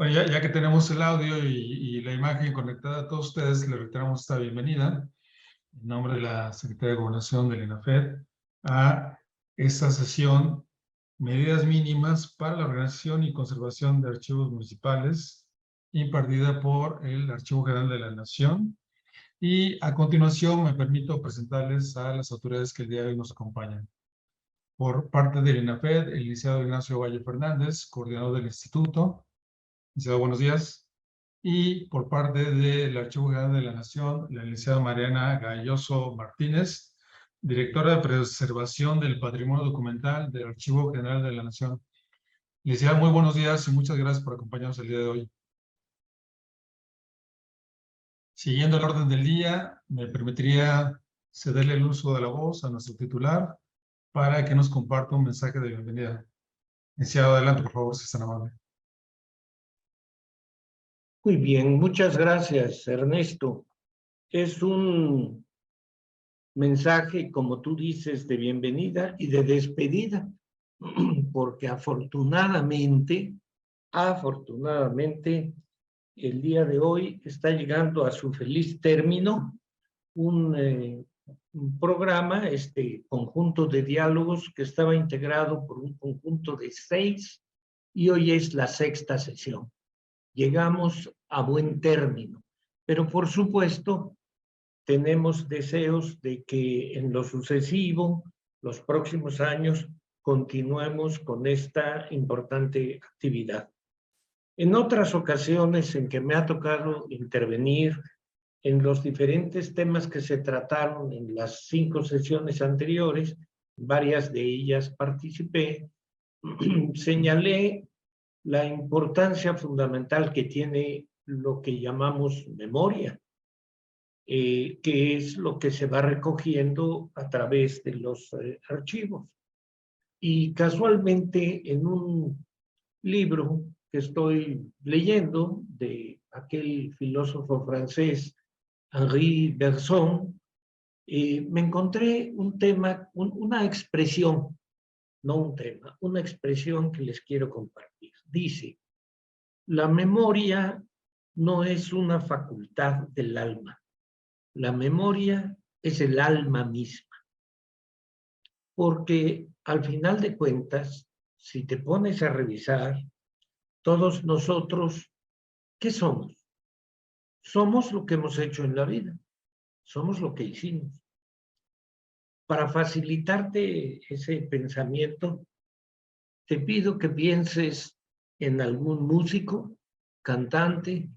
Bueno, ya que tenemos el audio y la imagen conectada a todos ustedes, les reiteramos esta bienvenida en nombre de la Secretaría de Gobernación del INAFED a esta sesión Medidas Mínimas para la Organización y Conservación de Archivos Municipales, impartida por el Archivo General de la Nación. Y a continuación me permito presentarles a las autoridades que el día de hoy nos acompañan. Por parte del INAFED, el licenciado Ignacio Valle Fernández, coordinador del instituto. Licenciado, buenos días. Y por parte del Archivo General de la Nación, la licenciada Mariana Galloso Martínez, directora de Preservación del Patrimonio Documental del Archivo General de la Nación. Licenciada, muy buenos días y muchas gracias por acompañarnos el día de hoy. Siguiendo el orden del día, me permitiría cederle el uso de la voz a nuestro titular para que nos comparta un mensaje de bienvenida. Licenciado, adelante, por favor, si es tan amable. Muy bien, muchas gracias, Ernesto. Es un mensaje, como tú dices, de bienvenida y de despedida, porque afortunadamente, el día de hoy está llegando a su feliz término un programa, este conjunto de diálogos que estaba integrado por un conjunto de 6 y hoy es la 6ª sesión. Llegamos a buen término, pero por supuesto tenemos deseos de que en lo sucesivo, los próximos años, continuemos con esta importante actividad. En otras ocasiones en que me ha tocado intervenir en los diferentes temas que se trataron en las 5 sesiones anteriores, varias de ellas participé, señalé la importancia fundamental que tiene lo que llamamos memoria, que es lo que se va recogiendo a través de los archivos. Y casualmente en un libro que estoy leyendo de aquel filósofo francés Henri Bergson, me encontré un tema, una expresión, no un tema, una expresión que les quiero compartir. Dice: la memoria no es una facultad del alma. La memoria es el alma misma. Porque al final de cuentas, si te pones a revisar, todos nosotros, ¿qué somos? Somos lo que hemos hecho en la vida. Somos lo que hicimos. Para facilitarte ese pensamiento, te pido que pienses en algún músico, cantante,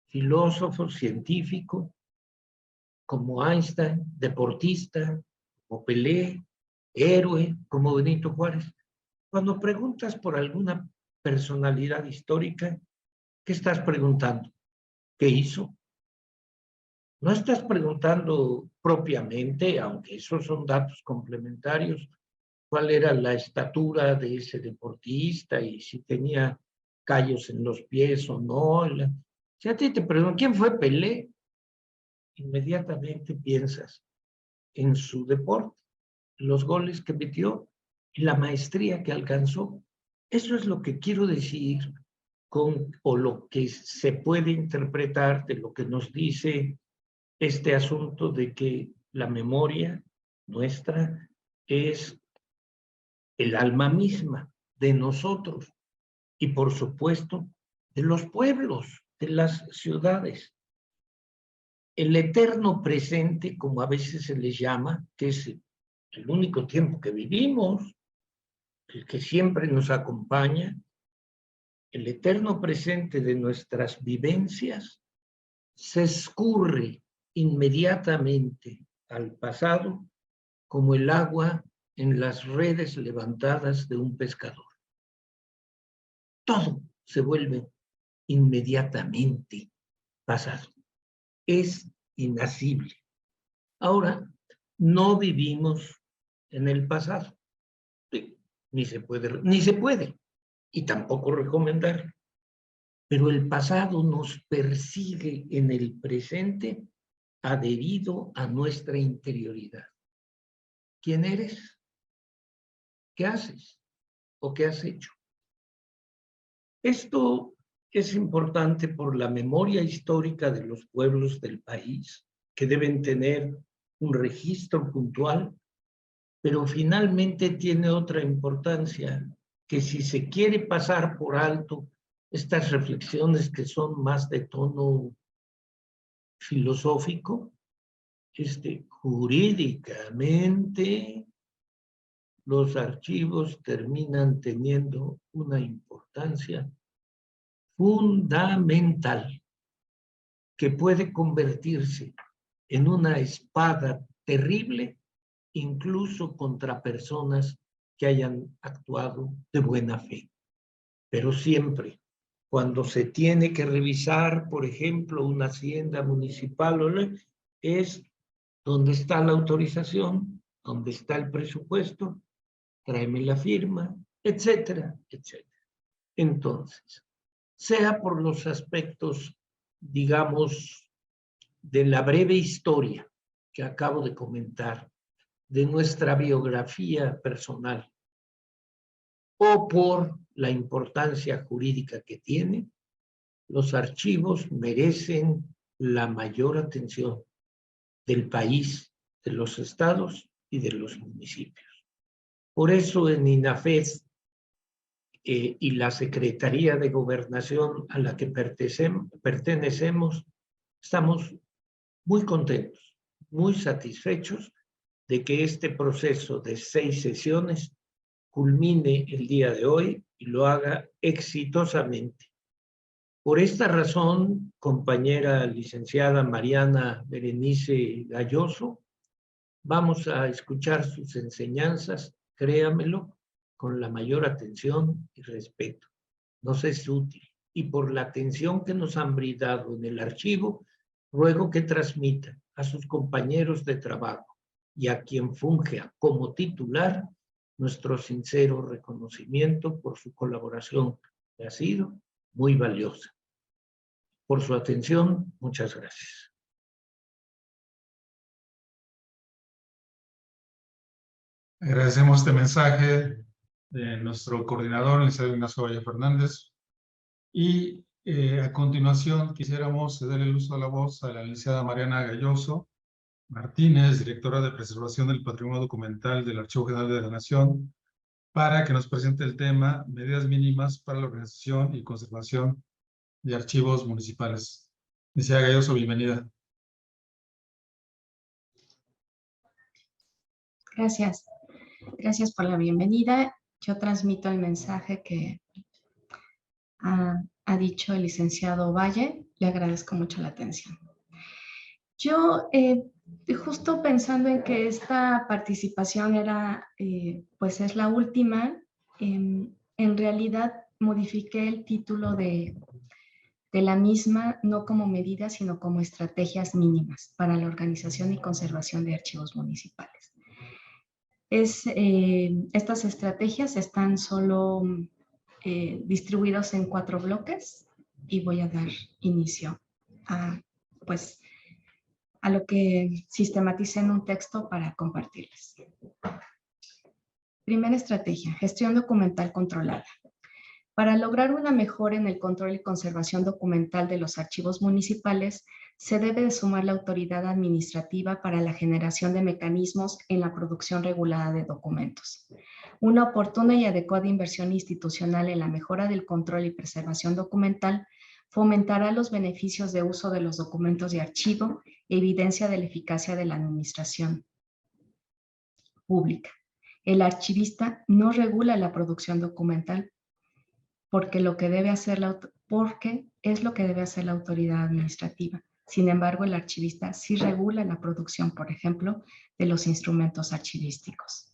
filósofo, científico, como Einstein, deportista, como Pelé, héroe, como Benito Juárez. Cuando preguntas por alguna personalidad histórica, ¿qué estás preguntando? ¿Qué hizo? No estás preguntando propiamente, aunque esos son datos complementarios, cuál era la estatura de ese deportista y si tenía callos en los pies o no. Si a ti te preguntan, ¿quién fue Pelé? Inmediatamente piensas en su deporte, los goles que metió y la maestría que alcanzó. Eso es lo que quiero decir o lo que se puede interpretar de lo que nos dice este asunto de que la memoria nuestra es el alma misma de nosotros y, por supuesto, de los pueblos, de las ciudades. El eterno presente, como a veces se les llama, que es el único tiempo que vivimos, el que siempre nos acompaña, el eterno presente de nuestras vivencias, se escurre inmediatamente al pasado como el agua en las redes levantadas de un pescador. Todo se vuelve inmediatamente pasado. Es inacible. Ahora, no vivimos en el pasado. Ni se puede, y tampoco recomendar. Pero el pasado nos persigue en el presente adherido a nuestra interioridad. ¿Quién eres? ¿Qué haces? ¿O qué has hecho? Esto es importante por la memoria histórica de los pueblos del país, que deben tener un registro puntual, pero finalmente tiene otra importancia, que si se quiere pasar por alto estas reflexiones que son más de tono filosófico, jurídicamente los archivos terminan teniendo una importancia fundamental que puede convertirse en una espada terrible incluso contra personas que hayan actuado de buena fe. Pero siempre, cuando se tiene que revisar, por ejemplo, una hacienda municipal, es donde está la autorización, donde está el presupuesto, tráeme la firma, etcétera, etcétera. Entonces, sea por los aspectos, digamos, de la breve historia que acabo de comentar, de nuestra biografía personal, o por la importancia jurídica que tiene, los archivos merecen la mayor atención del país, de los estados y de los municipios. Por eso en INAFED y la Secretaría de Gobernación a la que pertenecemos, estamos muy contentos, muy satisfechos de que este proceso de 6 sesiones culmine el día de hoy y lo haga exitosamente. Por esta razón, compañera licenciada Mariana Berenice Galloso, vamos a escuchar sus enseñanzas, créamelo, con la mayor atención y respeto. Nos es útil. Y por la atención que nos han brindado en el archivo, ruego que transmita a sus compañeros de trabajo y a quien funge como titular nuestro sincero reconocimiento por su colaboración, que ha sido muy valiosa. Por su atención, muchas gracias. Agradecemos este mensaje de nuestro coordinador, el licenciado Ignacio Valle Fernández. Y a continuación quisiéramos ceder el uso de la voz a la licenciada Mariana Galloso Martínez, directora de Preservación del Patrimonio Documental del Archivo General de la Nación, para que nos presente el tema Medidas mínimas para la organización y conservación de archivos municipales. Licenciada Galloso, bienvenida. Gracias. Gracias por la bienvenida. Yo transmito el mensaje que ha dicho el licenciado Valle. Le agradezco mucho la atención. Yo, justo pensando en que esta participación era, pues es la última, en realidad modifiqué el título de la misma, no como medidas, sino como estrategias mínimas para la organización y conservación de archivos municipales. Estas estrategias están solo distribuidos en 4 bloques y voy a dar inicio a lo que sistematicé en un texto para compartirles. Primera estrategia, gestión documental controlada. Para lograr una mejora en el control y conservación documental de los archivos municipales, se debe de sumar la autoridad administrativa para la generación de mecanismos en la producción regulada de documentos. Una oportuna y adecuada inversión institucional en la mejora del control y preservación documental fomentará los beneficios de uso de los documentos de archivo, evidencia de la eficacia de la administración pública. El archivista no regula la producción documental porque es lo que debe hacer la autoridad administrativa. Sin embargo, el archivista sí regula la producción, por ejemplo, de los instrumentos archivísticos.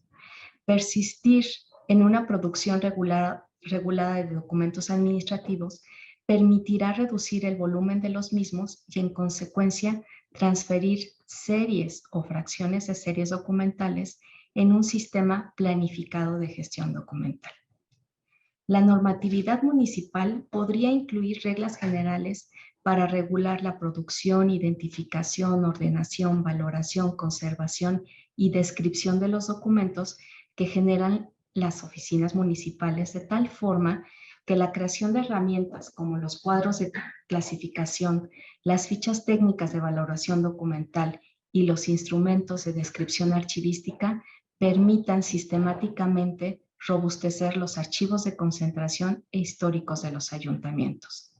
Persistir en una producción regulada de documentos administrativos permitirá reducir el volumen de los mismos y, en consecuencia, transferir series o fracciones de series documentales en un sistema planificado de gestión documental. La normatividad municipal podría incluir reglas generales para regular la producción, identificación, ordenación, valoración, conservación y descripción de los documentos que generan las oficinas municipales, de tal forma que la creación de herramientas como los cuadros de clasificación, las fichas técnicas de valoración documental y los instrumentos de descripción archivística permitan sistemáticamente robustecer los archivos de concentración e históricos de los ayuntamientos.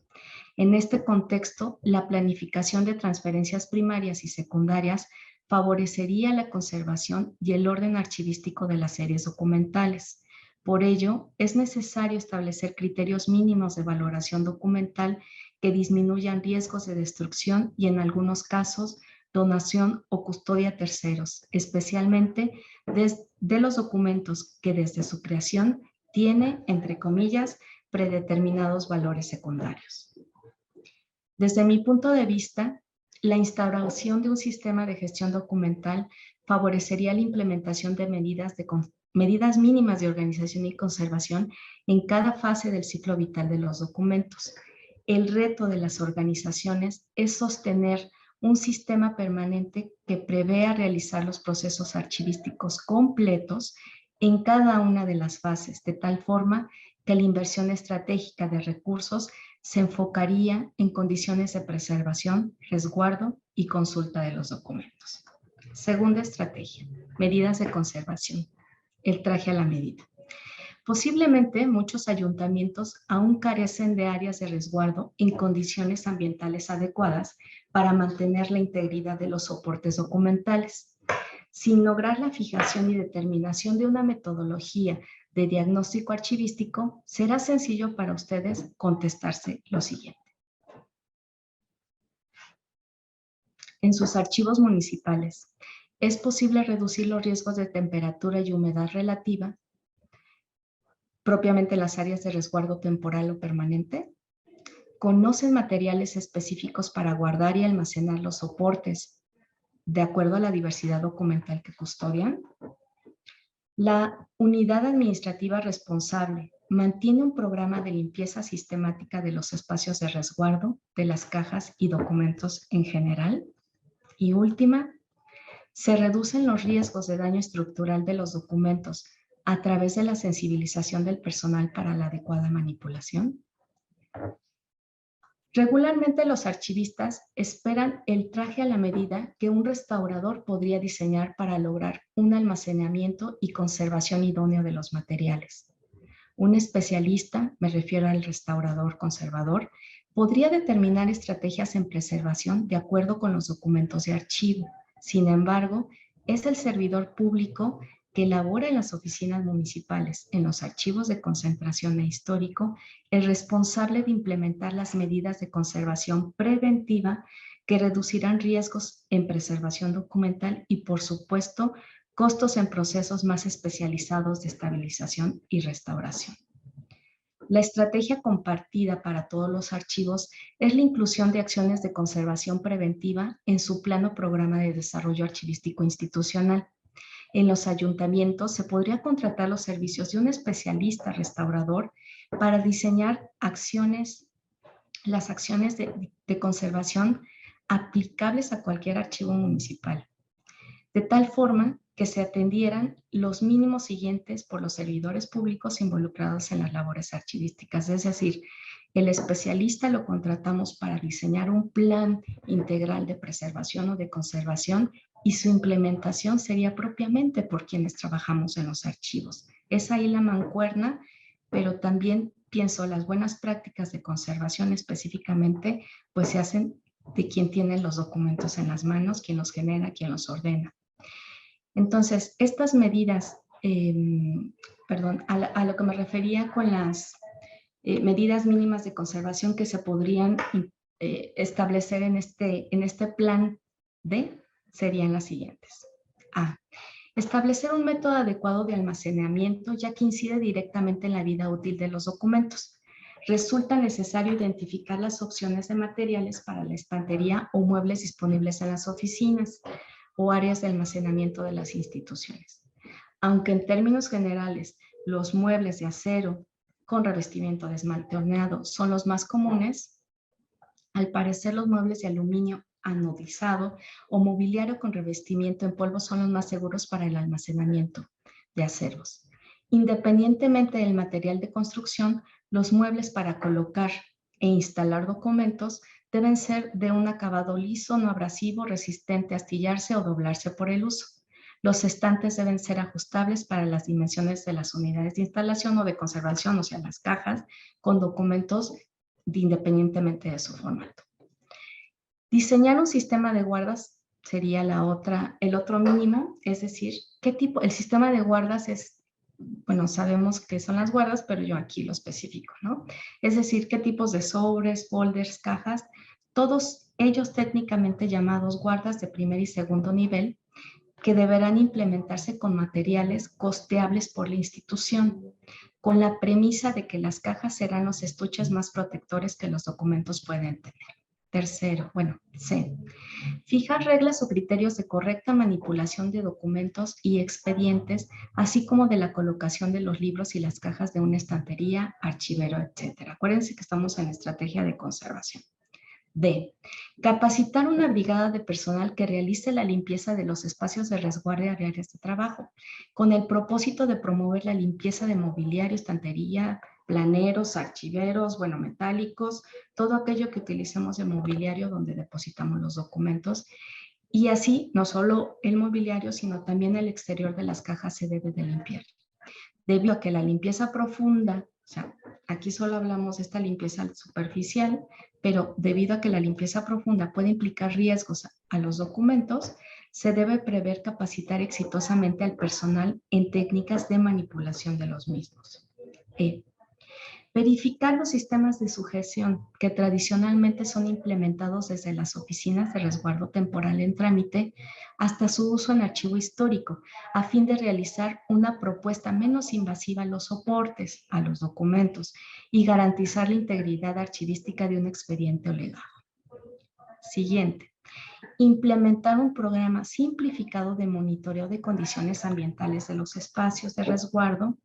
En este contexto, la planificación de transferencias primarias y secundarias favorecería la conservación y el orden archivístico de las series documentales. Por ello, es necesario establecer criterios mínimos de valoración documental que disminuyan riesgos de destrucción y, en algunos casos, donación o custodia a terceros, especialmente de los documentos que desde su creación tiene, entre comillas, predeterminados valores secundarios. Desde mi punto de vista, la instauración de un sistema de gestión documental favorecería la implementación de medidas mínimas de organización y conservación en cada fase del ciclo vital de los documentos. El reto de las organizaciones es sostener un sistema permanente que prevea realizar los procesos archivísticos completos en cada una de las fases, de tal forma que la inversión estratégica de recursos se enfocaría en condiciones de preservación, resguardo y consulta de los documentos. Segunda estrategia, medidas de conservación, el traje a la medida. Posiblemente muchos ayuntamientos aún carecen de áreas de resguardo en condiciones ambientales adecuadas para mantener la integridad de los soportes documentales. Sin lograr la fijación y determinación de una metodología de diagnóstico archivístico, será sencillo para ustedes contestarse lo siguiente. En sus archivos municipales, ¿es posible reducir los riesgos de temperatura y humedad relativa, propiamente las áreas de resguardo temporal o permanente? ¿Conocen materiales específicos para guardar y almacenar los soportes de acuerdo a la diversidad documental que custodian? La unidad administrativa responsable mantiene un programa de limpieza sistemática de los espacios de resguardo, de las cajas y documentos en general. Y última, ¿se reducen los riesgos de daño estructural de los documentos a través de la sensibilización del personal para la adecuada manipulación? Regularmente los archivistas esperan el traje a la medida que un restaurador podría diseñar para lograr un almacenamiento y conservación idóneo de los materiales. Un especialista, me refiero al restaurador conservador, podría determinar estrategias en preservación de acuerdo con los documentos de archivo. Sin embargo, es el servidor público que elabora en las oficinas municipales, en los archivos de concentración e histórico, el responsable de implementar las medidas de conservación preventiva que reducirán riesgos en preservación documental y, por supuesto, costos en procesos más especializados de estabilización y restauración. La estrategia compartida para todos los archivos es la inclusión de acciones de conservación preventiva en su plano programa de desarrollo archivístico institucional. En los ayuntamientos se podría contratar los servicios de un especialista restaurador para diseñar las acciones de conservación aplicables a cualquier archivo municipal, de tal forma que se atendieran los mínimos siguientes por los servidores públicos involucrados en las labores archivísticas. Es decir, el especialista lo contratamos para diseñar un plan integral de preservación o de conservación y su implementación sería propiamente por quienes trabajamos en los archivos. Es ahí la mancuerna, pero también pienso las buenas prácticas de conservación específicamente, pues se hacen de quien tiene los documentos en las manos, quien los genera, quien los ordena. Entonces, estas medidas, a lo que me refería con las medidas mínimas de conservación que se podrían establecer en este plan D, serían las siguientes. A. Establecer un método adecuado de almacenamiento, ya que incide directamente en la vida útil de los documentos. Resulta necesario identificar las opciones de materiales para la estantería o muebles disponibles en las oficinas o áreas de almacenamiento de las instituciones. Aunque en términos generales los muebles de acero con revestimiento de esmalte horneado son los más comunes, al parecer los muebles de aluminio anodizado o mobiliario con revestimiento en polvo son los más seguros para el almacenamiento de aceros. Independientemente del material de construcción, Los muebles para colocar e instalar documentos deben ser de un acabado liso, no abrasivo, resistente a astillarse o doblarse por el uso. Los estantes deben ser ajustables para las dimensiones de las unidades de instalación o de conservación, o sea, las cajas, con documentos independientemente de su formato. Diseñar un sistema de guardas sería el otro mínimo, es decir, el sistema de guardas es, bueno, sabemos qué son las guardas, pero yo aquí lo especifico, ¿no? Es decir, qué tipos de sobres, folders, cajas, todos ellos técnicamente llamados guardas de primer y segundo nivel, que deberán implementarse con materiales costeables por la institución, con la premisa de que las cajas serán los estuches más protectores que los documentos pueden tener. Tercero, C. Fijar reglas o criterios de correcta manipulación de documentos y expedientes, así como de la colocación de los libros y las cajas de una estantería, archivero, etc. Acuérdense que estamos en estrategia de conservación. D. Capacitar una brigada de personal que realice la limpieza de los espacios de resguardo y áreas de trabajo, con el propósito de promover la limpieza de mobiliario, estantería, planeros, archiveros, metálicos, todo aquello que utilicemos de mobiliario donde depositamos los documentos. Y así, no solo el mobiliario, sino también el exterior de las cajas se debe de limpiar. Debido a que la limpieza profunda, o sea, aquí solo hablamos de esta limpieza superficial, pero debido a que la limpieza profunda puede implicar riesgos a los documentos, se debe prever capacitar exitosamente al personal en técnicas de manipulación de los mismos. Verificar los sistemas de sujeción que tradicionalmente son implementados desde las oficinas de resguardo temporal en trámite hasta su uso en archivo histórico, a fin de realizar una propuesta menos invasiva a los soportes, a los documentos, y garantizar la integridad archivística de un expediente o legado. Siguiente. Implementar un programa simplificado de monitoreo de condiciones ambientales de los espacios de resguardo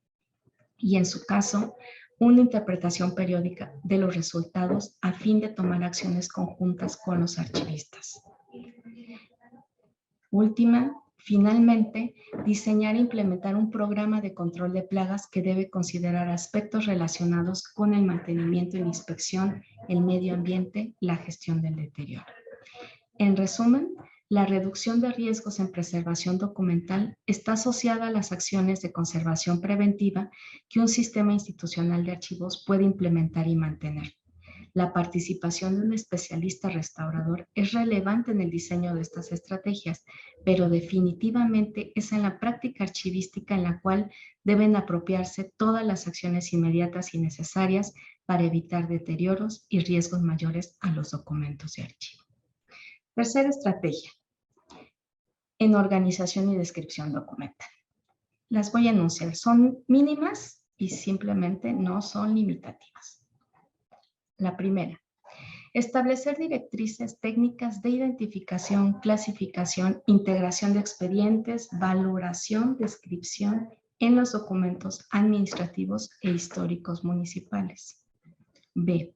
y, en su caso, una interpretación periódica de los resultados a fin de tomar acciones conjuntas con los archivistas. Última, finalmente, diseñar e implementar un programa de control de plagas que debe considerar aspectos relacionados con el mantenimiento y la inspección, el medio ambiente, la gestión del deterioro. En resumen, la reducción de riesgos en preservación documental está asociada a las acciones de conservación preventiva que un sistema institucional de archivos puede implementar y mantener. La participación de un especialista restaurador es relevante en el diseño de estas estrategias, pero definitivamente es en la práctica archivística en la cual deben apropiarse todas las acciones inmediatas y necesarias para evitar deterioros y riesgos mayores a los documentos de archivo. Tercera estrategia, en organización y descripción documental. Las voy a enunciar, son mínimas y simplemente no son limitativas. La primera, establecer directrices técnicas de identificación, clasificación, integración de expedientes, valoración, descripción en los documentos administrativos e históricos municipales. B.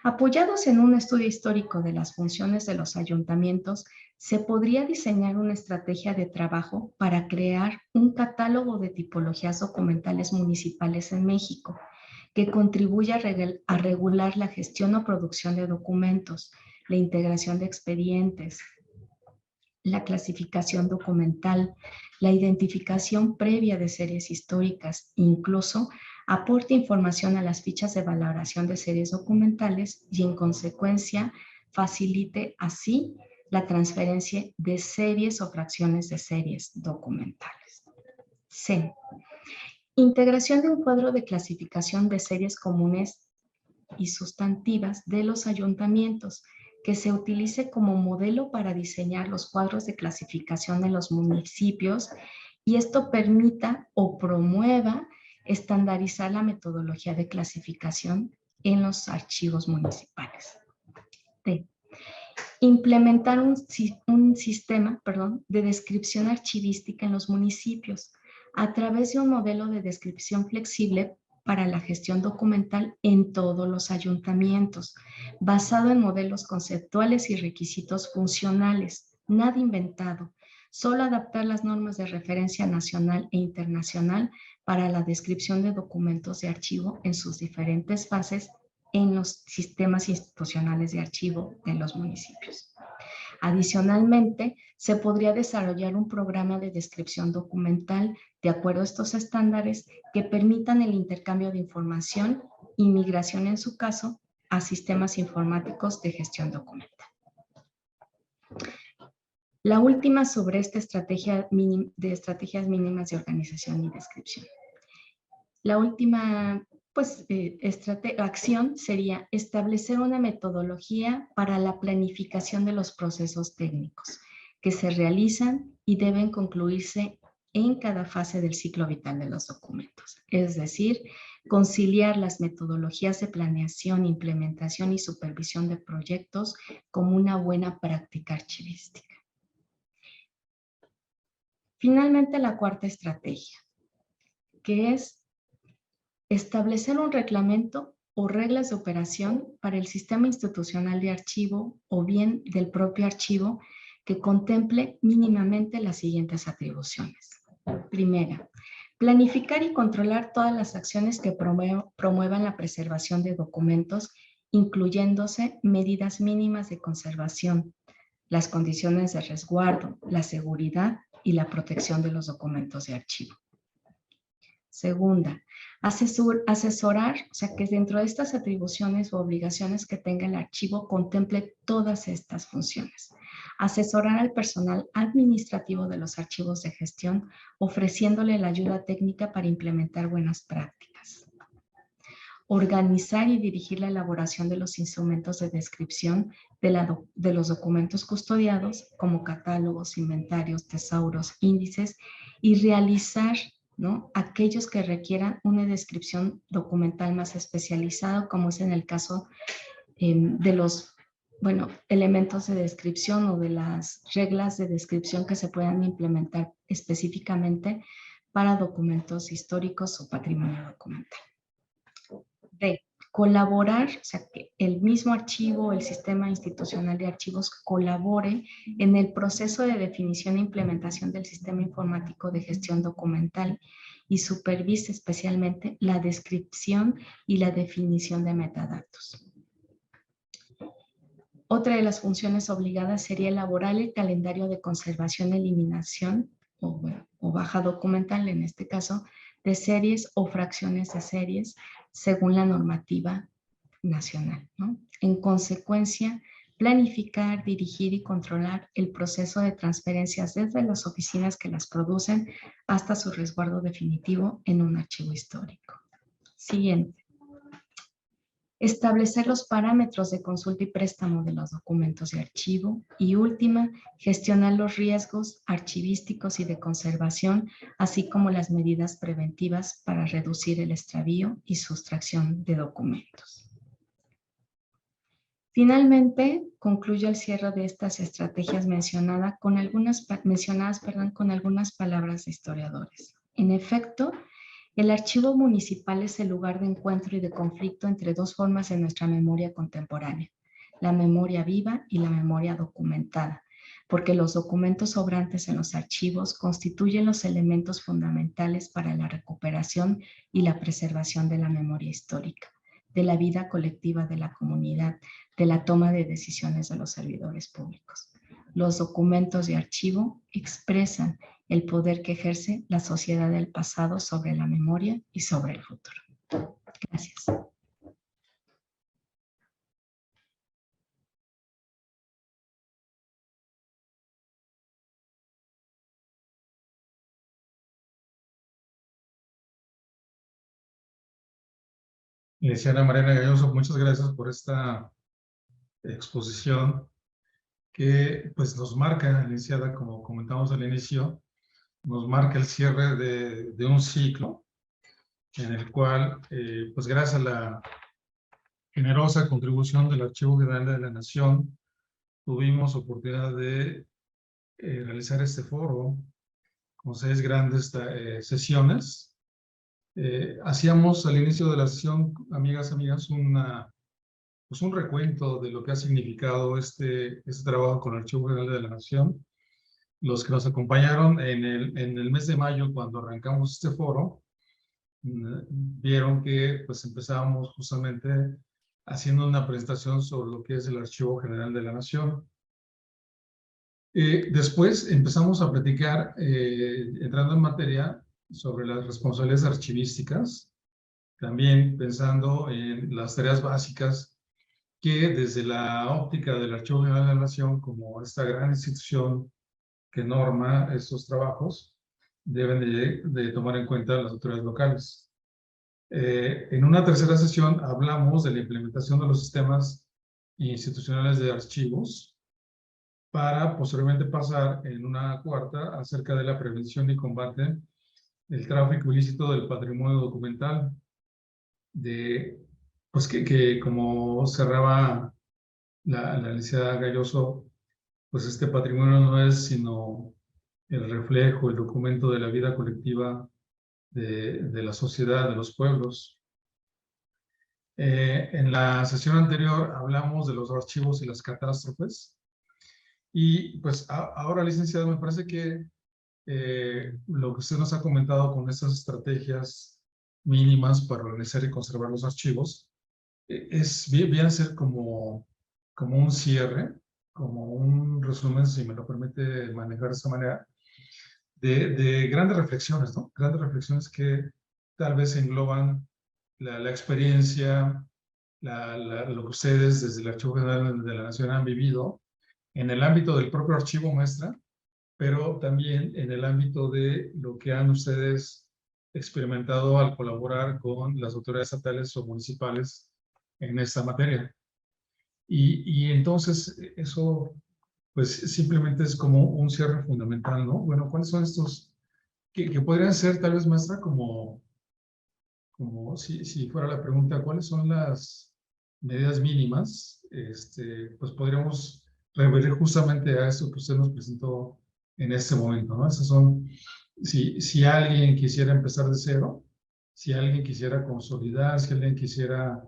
Apoyados en un estudio histórico de las funciones de los ayuntamientos, se podría diseñar una estrategia de trabajo para crear un catálogo de tipologías documentales municipales en México, que contribuya a regular la gestión o producción de documentos, la integración de expedientes, la clasificación documental, la identificación previa de series históricas, incluso aporte información a las fichas de valoración de series documentales y, en consecuencia, facilite así la transferencia de series o fracciones de series documentales. C. Integración de un cuadro de clasificación de series comunes y sustantivas de los ayuntamientos, que se utilice como modelo para diseñar los cuadros de clasificación en los municipios, y esto permita o promueva estandarizar la metodología de clasificación en los archivos municipales. D. Implementar un sistema de descripción archivística en los municipios a través de un modelo de descripción flexible para la gestión documental en todos los ayuntamientos, basado en modelos conceptuales y requisitos funcionales, nada inventado, Solo adaptar las normas de referencia nacional e internacional para la descripción de documentos de archivo en sus diferentes fases en los sistemas institucionales de archivo de los municipios. Adicionalmente, se podría desarrollar un programa de descripción documental de acuerdo a estos estándares que permitan el intercambio de información y migración, en su caso, a sistemas informáticos de gestión documental. La última sobre esta estrategia de estrategias mínimas de organización y descripción. La última acción sería establecer una metodología para la planificación de los procesos técnicos que se realizan y deben concluirse en cada fase del ciclo vital de los documentos. Es decir, conciliar las metodologías de planeación, implementación y supervisión de proyectos como una buena práctica archivística. Finalmente, la cuarta estrategia, que es establecer un reglamento o reglas de operación para el sistema institucional de archivo o bien del propio archivo que contemple mínimamente las siguientes atribuciones. Primera, planificar y controlar todas las acciones que promuevan la preservación de documentos, incluyéndose medidas mínimas de conservación, las condiciones de resguardo, la seguridad y la protección de los documentos de archivo. Segunda, asesorar, o sea, que dentro de estas atribuciones u obligaciones que tenga el archivo contemple todas estas funciones. Asesorar al personal administrativo de los archivos de gestión, ofreciéndole la ayuda técnica para implementar buenas prácticas. Organizar y dirigir la elaboración de los instrumentos de descripción de los documentos custodiados, como catálogos, inventarios, tesauros, índices, y realizar, ¿no?, aquellos que requieran una descripción documental más especializada, como es en el caso de los elementos de descripción o de las reglas de descripción que se puedan implementar específicamente para documentos históricos o patrimonio documental. D, colaborar, o sea, que el mismo archivo, el sistema institucional de archivos colabore en el proceso de definición e implementación del sistema informático de gestión documental y supervise especialmente la descripción y la definición de metadatos. Otra de las funciones obligadas sería elaborar el calendario de conservación, eliminación o baja documental, en este caso, de series o fracciones de series según la normativa nacional, ¿no? En consecuencia, planificar, dirigir y controlar el proceso de transferencias desde las oficinas que las producen hasta su resguardo definitivo en un archivo histórico. Siguiente. Establecer los parámetros de consulta y préstamo de los documentos de archivo. Y última, gestionar los riesgos archivísticos y de conservación, así como las medidas preventivas para reducir el extravío y sustracción de documentos. Finalmente, concluyo el cierre de estas estrategias mencionadas con algunas palabras de historiadores. En efecto, el archivo municipal es el lugar de encuentro y de conflicto entre dos formas de nuestra memoria contemporánea, la memoria viva y la memoria documentada, porque los documentos sobrantes en los archivos constituyen los elementos fundamentales para la recuperación y la preservación de la memoria histórica, de la vida colectiva de la comunidad, de la toma de decisiones de los servidores públicos. Los documentos de archivo expresan el poder que ejerce la sociedad del pasado sobre la memoria y sobre el futuro. Gracias. Licenciada Mariana Galloso, muchas gracias por esta exposición que pues nos marca, licenciada, como comentamos al inicio, nos marca el cierre de un ciclo en el cual, pues gracias a la generosa contribución del Archivo General de la Nación, tuvimos oportunidad de realizar este foro con 6 grandes sesiones. Hacíamos al inicio de la sesión, amigas, pues un recuento de lo que ha significado este trabajo con el Archivo General de la Nación. los que nos acompañaron en el mes de mayo, cuando arrancamos este foro, vieron que pues empezábamos justamente haciendo una presentación sobre lo que es el Archivo General de la Nación. Después empezamos a platicar, entrando en materia, sobre las responsabilidades archivísticas, también pensando en las tareas básicas que desde la óptica del Archivo General de la Nación, como esta gran institución que norma estos trabajos, deben de tomar en cuenta las autoridades locales. En una tercera sesión hablamos de la implementación de los sistemas institucionales de archivos, para posteriormente pasar en una cuarta acerca de la prevención y combate del tráfico ilícito del patrimonio documental, pues que como cerraba la licenciada Galloso, pues este patrimonio no es sino el reflejo, el documento de la vida colectiva de la sociedad, de los pueblos. En la sesión anterior hablamos de los archivos y las catástrofes. Y pues ahora, licenciado, me parece que lo que usted nos ha comentado con estas estrategias mínimas para organizar y conservar los archivos, viene a ser como un cierre, como un resumen, si me lo permite manejar de esa manera, de grandes reflexiones, ¿no? Grandes reflexiones que tal vez engloban la experiencia, lo que ustedes desde el Archivo General de la Nación han vivido en el ámbito del propio archivo muestra, pero también en el ámbito de lo que han ustedes experimentado al colaborar con las autoridades estatales o municipales en esta materia. Y entonces eso pues simplemente es como un cierre fundamental, ¿no? Bueno, ¿cuáles son estos que podrían ser tal vez, maestra, como si fuera la pregunta, ¿cuáles son las medidas mínimas? Pues podríamos referir justamente a eso que usted nos presentó en este momento, ¿no? Esas son, si alguien quisiera empezar de cero, si alguien quisiera consolidar, si alguien quisiera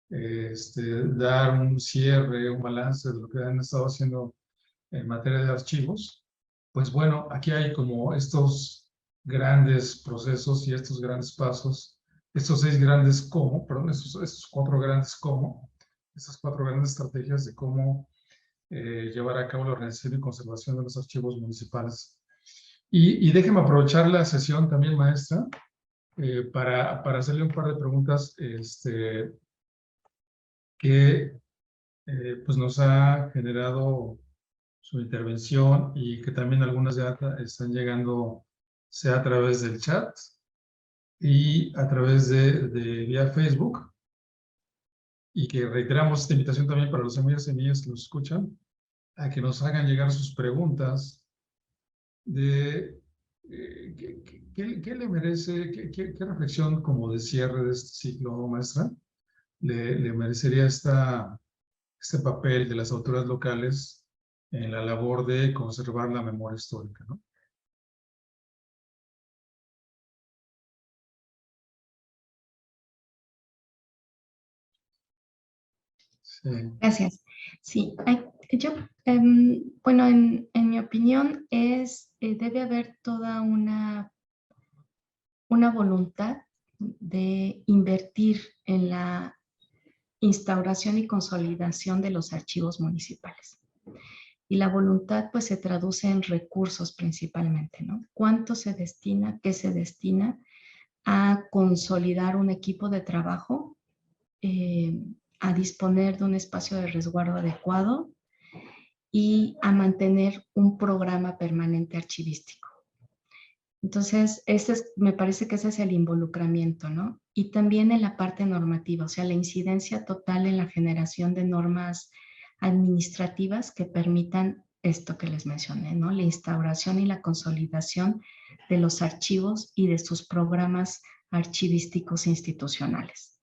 dar un cierre, un balance de lo que han estado haciendo en materia de archivos, pues bueno, aquí hay como estos grandes procesos y estos grandes pasos, estos 6 grandes cómo, perdón, estos 4 grandes cómo, estas 4 grandes estrategias de cómo llevar a cabo la organización y conservación de los archivos municipales. Y déjeme aprovechar la sesión también, maestra, para hacerle un par de preguntas que pues nos ha generado su intervención y que también algunas ya están llegando, sea a través del chat y a través de vía Facebook, y que reiteramos esta invitación también para los amigos y amigas que nos escuchan, a que nos hagan llegar sus preguntas de qué le merece, qué reflexión como de cierre de este ciclo, maestra, le merecería este papel de las autoridades locales en la labor de conservar la memoria histórica, ¿no? Sí. Gracias. Sí, bueno, en mi opinión debe haber toda una voluntad de invertir en la instauración y consolidación de los archivos municipales. Y la voluntad pues se traduce en recursos principalmente, ¿no? ¿Cuánto se destina, qué se destina a consolidar un equipo de trabajo, a disponer de un espacio de resguardo adecuado y a mantener un programa permanente archivístico? Entonces, me parece que ese es el involucramiento, ¿no? Y también en la parte normativa, o sea, la incidencia total en la generación de normas administrativas que permitan esto que les mencioné, ¿no? La instauración y la consolidación de los archivos y de sus programas archivísticos institucionales.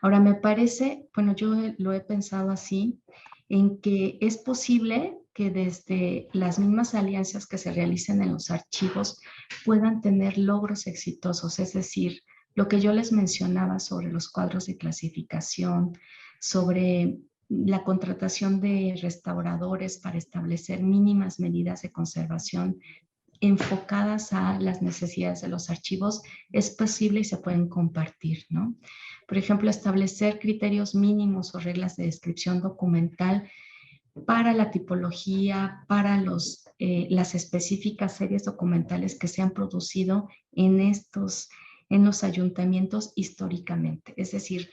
Ahora, me parece, bueno, yo lo he pensado así, en que es posible que desde las mismas alianzas que se realicen en los archivos puedan tener logros exitosos, es decir, lo que yo les mencionaba sobre los cuadros de clasificación, sobre la contratación de restauradores para establecer mínimas medidas de conservación enfocadas a las necesidades de los archivos es posible y se pueden compartir, ¿no? Por ejemplo, establecer criterios mínimos o reglas de descripción documental para la tipología, para las específicas series documentales que se han producido en los ayuntamientos históricamente. Es decir,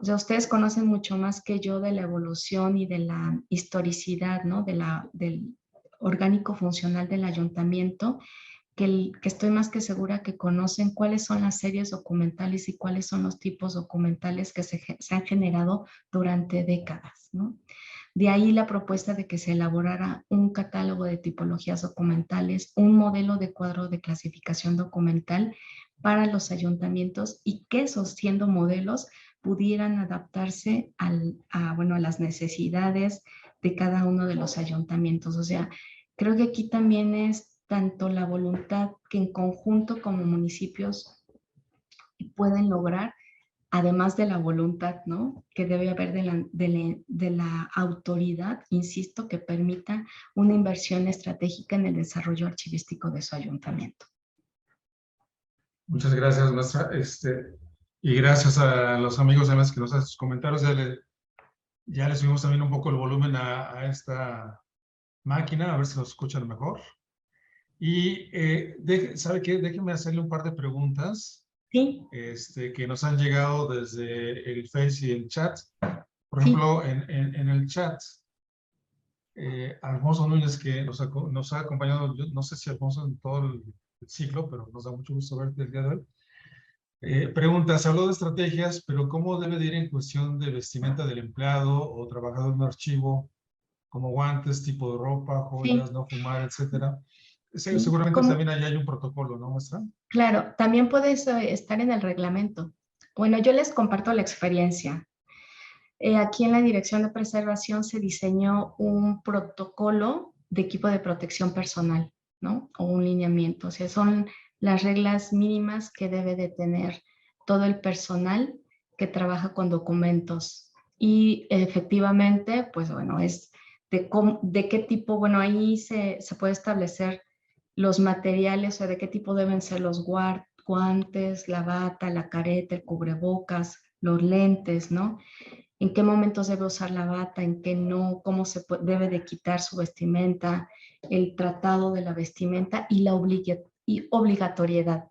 ya ustedes conocen mucho más que yo de la evolución y de la historicidad, ¿no? Del orgánico funcional del ayuntamiento, que estoy más que segura que conocen cuáles son las series documentales y cuáles son los tipos documentales que se han generado durante décadas, ¿no? De ahí la propuesta de que se elaborara un catálogo de tipologías documentales, un modelo de cuadro de clasificación documental para los ayuntamientos y que esos, siendo modelos, pudieran adaptarse a las necesidades de cada uno de los ayuntamientos. O sea, creo que aquí también es tanto la voluntad que en conjunto como municipios pueden lograr, además de la voluntad, ¿no? Que debe haber de la autoridad, insisto, que permita una inversión estratégica en el desarrollo archivístico de su ayuntamiento. Muchas gracias, maestra. Y gracias a los amigos además que nos hacen sus comentarios. Ya le subimos también un poco el volumen a esta máquina, a ver si nos escuchan mejor. Y, ¿sabe qué? Déjeme hacerle un par de preguntas. Sí. Que nos han llegado desde el Face y el chat. Por ejemplo, en el chat, Alfonso Núñez, que nos ha acompañado, yo no sé si Alfonso en todo el ciclo, pero nos da mucho gusto verte el día de hoy. Pregunta, se habló de estrategias, pero ¿cómo debe de ir en cuestión de vestimenta del empleado o trabajador en un archivo, como guantes, tipo de ropa, joyas, no fumar, etcétera? Sí, seguramente también ahí hay un protocolo, ¿no, maestra? Claro, también puede estar en el reglamento. Bueno, yo les comparto la experiencia. Aquí en la Dirección de Preservación se diseñó un protocolo de equipo de protección personal, ¿no? O un lineamiento. O sea, son las reglas mínimas que debe de tener todo el personal que trabaja con documentos. Y efectivamente, pues bueno, es de qué tipo, bueno, ahí se puede establecer los materiales, o de qué tipo deben ser los guantes, la bata, la careta, el cubrebocas, los lentes, ¿no? En qué momentos debe usar la bata, en qué no, cómo debe de quitar su vestimenta, el tratado de la vestimenta y la obligatoriedad,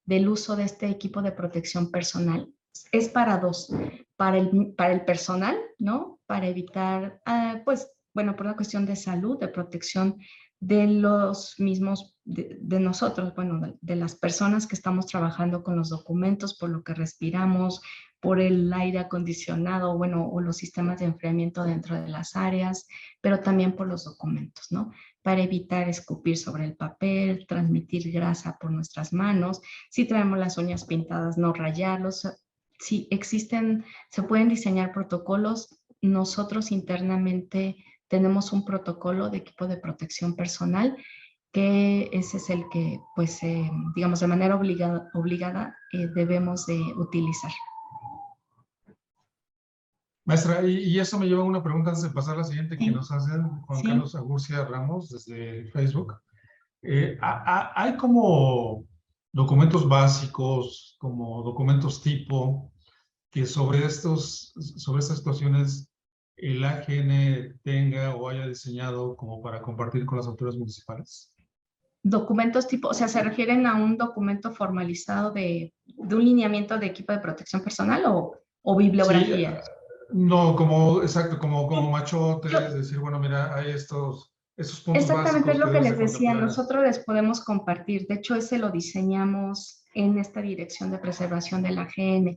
del uso de este equipo de protección personal. Es para dos, para el personal, ¿no? Para evitar, por una cuestión de salud, de protección de los mismos, de nosotros, de las personas que estamos trabajando con los documentos, por lo que respiramos, por el aire acondicionado, o los sistemas de enfriamiento dentro de las áreas, pero también por los documentos, ¿no? Para evitar escupir sobre el papel, transmitir grasa por nuestras manos, si traemos las uñas pintadas, no rayarlos. Si se pueden diseñar protocolos. Nosotros internamente tenemos un protocolo de equipo de protección personal, que ese es el que, digamos, de manera obligada debemos de utilizar. Maestra, y eso me lleva a una pregunta antes de pasar a la siguiente que nos hacen Juan Carlos Agurcia Ramos desde Facebook. ¿Hay como documentos básicos, como documentos tipo, que sobre estas situaciones el AGN tenga o haya diseñado como para compartir con las autoridades municipales? Documentos tipo, o sea, ¿se refieren a un documento formalizado de un lineamiento de equipo de protección personal o bibliografías? Sí, no, exacto, como machotes, decir, bueno, mira, hay estos puntos exactamente, básicos es lo que debes les de decía, contemplar. nosotros les podemos compartir. De hecho, ese lo diseñamos en esta Dirección de Preservación de la AGN.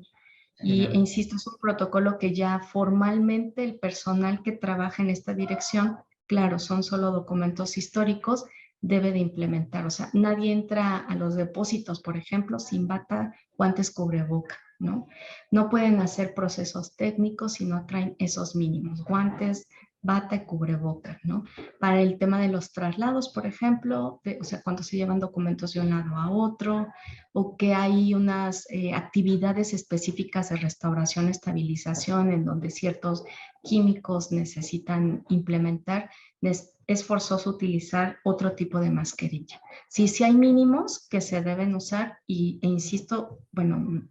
Y insisto, es un protocolo que ya formalmente el personal que trabaja en esta dirección, claro, son solo documentos históricos, debe de implementar. O sea, nadie entra a los depósitos, por ejemplo, sin bata, guantes, cubreboca, ¿no? No pueden hacer procesos técnicos si no traen esos mínimos, guantes, bata y cubrebocas, ¿no? Para el tema de los traslados, por ejemplo, o sea, cuando se llevan documentos de un lado a otro, o que hay unas actividades específicas de restauración, estabilización, en donde ciertos químicos necesitan implementar, es forzoso utilizar otro tipo de mascarilla. Sí, sí hay mínimos que se deben usar e insisto, bueno,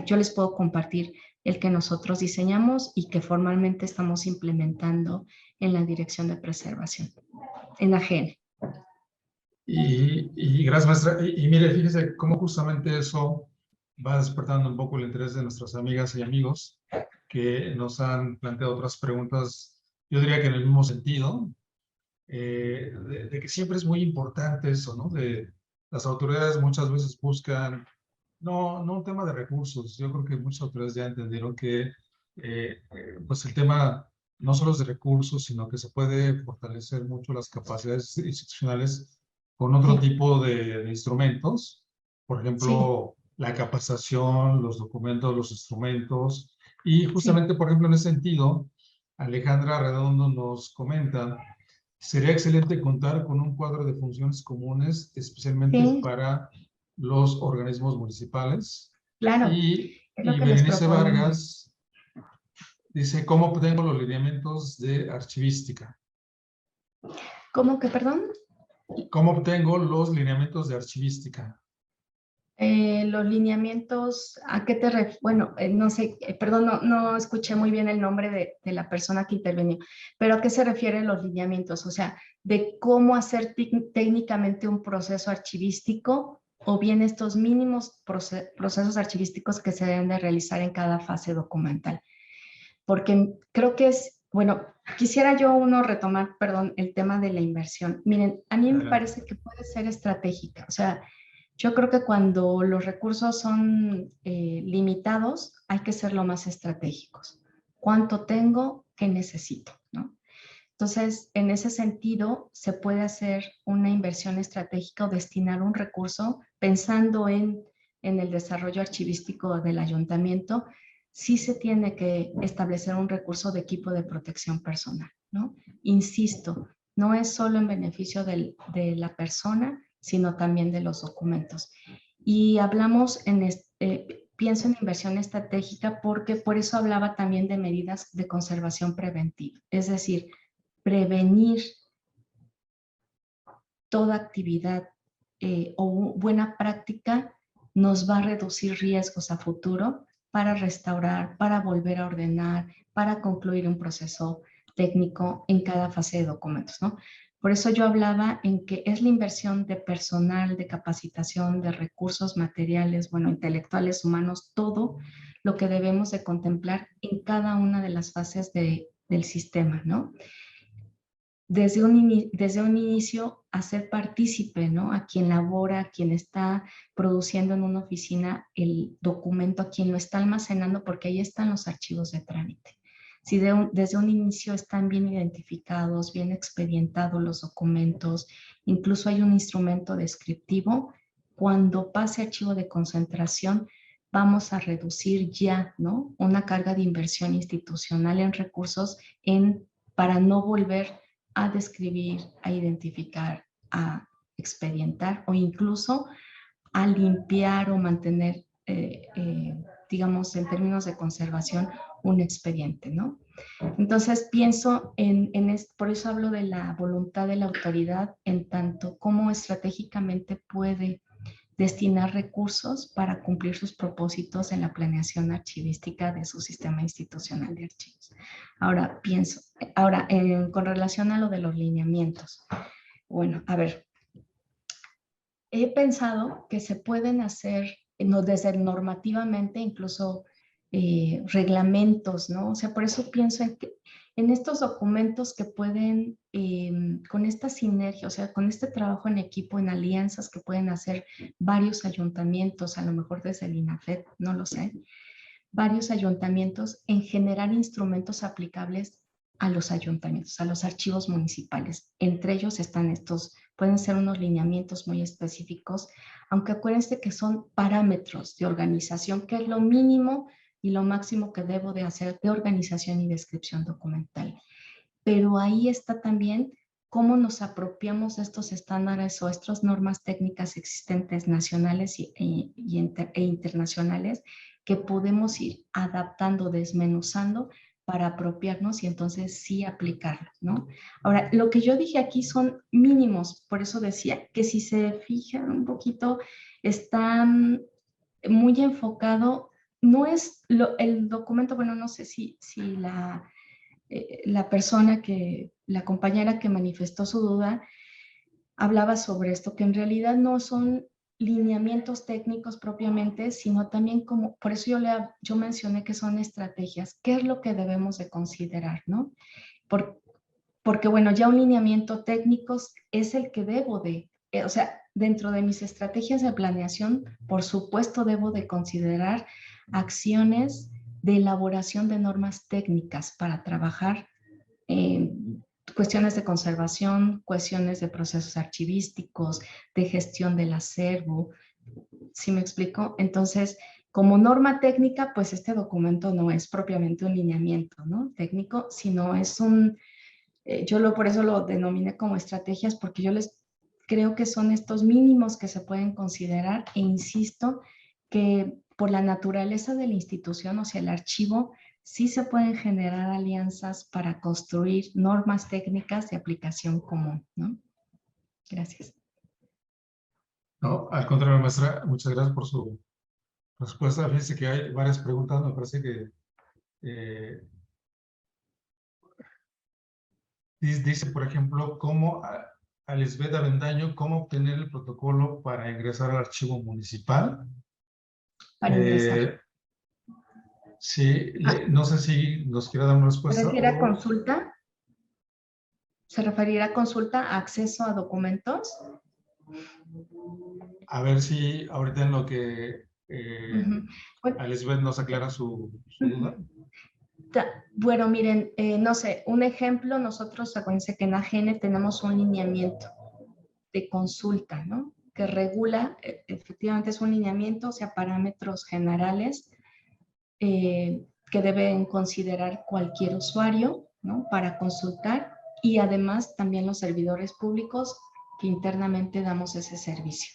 yo les puedo compartir el que nosotros diseñamos y que formalmente estamos implementando en la Dirección de Preservación, en la AGN. Y gracias, maestra. Y mire, fíjese cómo justamente eso va despertando un poco el interés de nuestras amigas y amigos que nos han planteado otras preguntas, yo diría que en el mismo sentido, de que siempre es muy importante eso, ¿no? De las autoridades muchas veces buscan, no un tema de recursos, yo creo que muchas autoridades ya entendieron que pues el tema no solo es de recursos, sino que se puede fortalecer mucho las capacidades institucionales con otro tipo de instrumentos, por ejemplo, la capacitación, los documentos, los instrumentos, y justamente, por ejemplo, en ese sentido, Alejandra Redondo nos comenta, sería excelente contar con un cuadro de funciones comunes, especialmente para los organismos municipales. Claro, es lo Y que les Berenice proponemos. Vargas dice, ¿cómo obtengo los lineamientos de archivística? ¿Cómo que, perdón? ¿Cómo obtengo los lineamientos de archivística? Los lineamientos, ¿a qué te refieres? Bueno, no sé, perdón, no escuché muy bien el nombre de la persona que intervenió, pero ¿a qué se refieren los lineamientos? O sea, de cómo hacer técnicamente un proceso archivístico o bien estos mínimos procesos archivísticos que se deben de realizar en cada fase documental. Porque creo que es, bueno, quisiera yo retomar, perdón, el tema de la inversión. Miren, a mí me parece que puede ser estratégica, o sea, yo creo que cuando los recursos son limitados, hay que ser lo más estratégicos. ¿Cuánto tengo? ¿Qué necesito? ¿No? Entonces, en ese sentido, se puede hacer una inversión estratégica o destinar un recurso pensando en el desarrollo archivístico del ayuntamiento. Sí se tiene que establecer un recurso de equipo de protección personal, ¿no? Insisto, no es solo en beneficio de la persona, sino también de los documentos. Y hablamos pienso en inversión estratégica porque por eso hablaba también de medidas de conservación preventiva. Es decir, prevenir toda actividad o buena práctica nos va a reducir riesgos a futuro para restaurar, para volver a ordenar, para concluir un proceso técnico en cada fase de documentos, ¿no? Por eso yo hablaba en que es la inversión de personal, de capacitación, de recursos materiales, bueno, intelectuales, humanos, todo lo que debemos de contemplar en cada una de las fases del sistema, ¿no? Desde un inicio hacer partícipe, ¿no? A quien labora, a quien está produciendo en una oficina el documento, a quien lo está almacenando, porque ahí están los archivos de trámite. Si desde un inicio están bien identificados, bien expedientados los documentos, incluso hay un instrumento descriptivo, cuando pase archivo de concentración, vamos a reducir ya, ¿no? Una carga de inversión institucional en recursos para no volver a describir, a identificar, a expedientar o incluso a limpiar o mantener, digamos, en términos de conservación, un expediente, ¿no? Entonces pienso por eso hablo de la voluntad de la autoridad en tanto cómo estratégicamente puede destinar recursos para cumplir sus propósitos en la planeación archivística de su sistema institucional de archivos. Ahora con relación a lo de los lineamientos. Bueno, a ver, he pensado que se pueden hacer desde normativamente, incluso reglamentos, ¿no? O sea, por eso pienso en estos documentos que pueden, con esta sinergia, o sea, con este trabajo en equipo, en alianzas que pueden hacer varios ayuntamientos, a lo mejor desde el INAFED, no lo sé, varios ayuntamientos en generar instrumentos aplicables a los ayuntamientos, a los archivos municipales. Entre ellos están pueden ser unos lineamientos muy específicos, aunque acuérdense que son parámetros de organización, que es lo mínimo y lo máximo que debo de hacer de organización y descripción documental. pero ahí está también cómo nos apropiamos de estos estándares o estas normas técnicas existentes nacionales e internacionales que podemos ir adaptando, desmenuzando para apropiarnos y entonces sí aplicarlos, ¿no? Ahora, lo que yo dije aquí son mínimos, por eso decía que si se fijan un poquito, está muy enfocado, no es el documento, bueno, no sé si la persona la compañera que manifestó su duda, hablaba sobre esto, que en realidad no son lineamientos técnicos propiamente, sino también como, por eso yo mencioné que son estrategias, qué es lo que debemos de considerar, ¿no? Porque bueno, ya un lineamiento técnico es el que debo de, o sea, dentro de mis estrategias de planeación, por supuesto debo de considerar acciones de elaboración de normas técnicas para trabajar cuestiones de conservación, cuestiones de procesos archivísticos, de gestión del acervo. ¿Sí me explico? Entonces, como norma técnica, pues este documento no es propiamente un lineamiento, ¿no? Técnico, sino es por eso lo denominé como estrategias, porque yo creo que son estos mínimos que se pueden considerar e insisto que por la naturaleza de la institución, o sea, el archivo, sí se pueden generar alianzas para construir normas técnicas de aplicación común, ¿no? Gracias. No, al contrario, maestra, muchas gracias por su respuesta. Fíjense que hay varias preguntas, me parece que dice, por ejemplo, cómo a Lisbeth Avendaño, cómo obtener el protocolo para ingresar al archivo municipal. Para ingresar. Sí, no sé si nos quiere dar una respuesta. ¿Se refiere a consulta? ¿Se referirá a consulta, a acceso a documentos? A ver si ahorita en lo que Bueno, Lisbeth nos aclara su duda. Bueno, miren, no sé, un ejemplo, nosotros, acuérdense que en AGN tenemos un lineamiento de consulta, ¿no? Que regula, efectivamente es un lineamiento, o sea, parámetros generales que deben considerar cualquier usuario, ¿no? Para consultar y además también los servidores públicos que internamente damos ese servicio.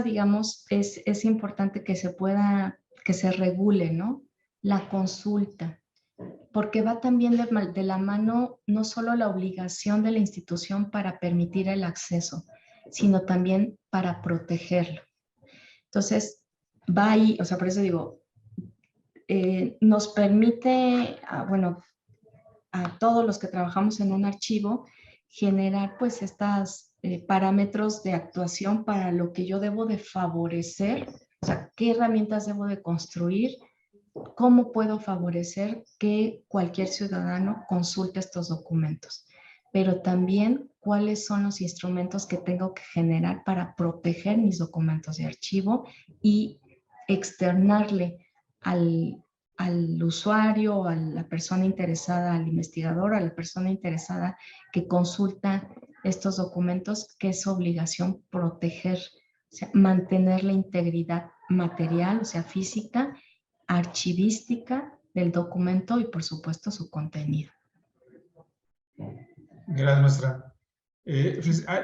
Digamos, es importante que se regule, ¿no? La consulta, porque va también de la mano no solo la obligación de la institución para permitir el acceso, sino también para protegerlo. Entonces, va ahí, o sea, por eso digo, nos permite, bueno, a todos los que trabajamos en un archivo, generar pues estos parámetros de actuación para lo que yo debo de favorecer, o sea, qué herramientas debo de construir, cómo puedo favorecer que cualquier ciudadano consulte estos documentos, pero también cuáles son los instrumentos que tengo que generar para proteger mis documentos de archivo y externarle al usuario, a la persona interesada, al investigador, a la persona interesada que consulta estos documentos, que es obligación proteger, o sea, mantener la integridad material, o sea, física, archivística del documento y, por supuesto, su contenido. Gracias, maestra.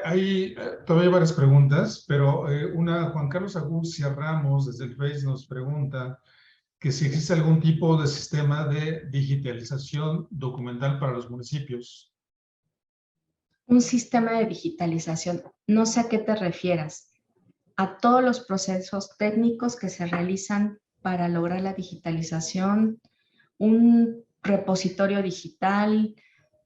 Hay todavía varias preguntas, pero Juan Carlos Agurcia Ramos desde el Face nos pregunta que si existe algún tipo de sistema de digitalización documental para los municipios. Un sistema de digitalización, no sé a qué te refieras. A todos los procesos técnicos que se realizan para lograr la digitalización, un repositorio digital,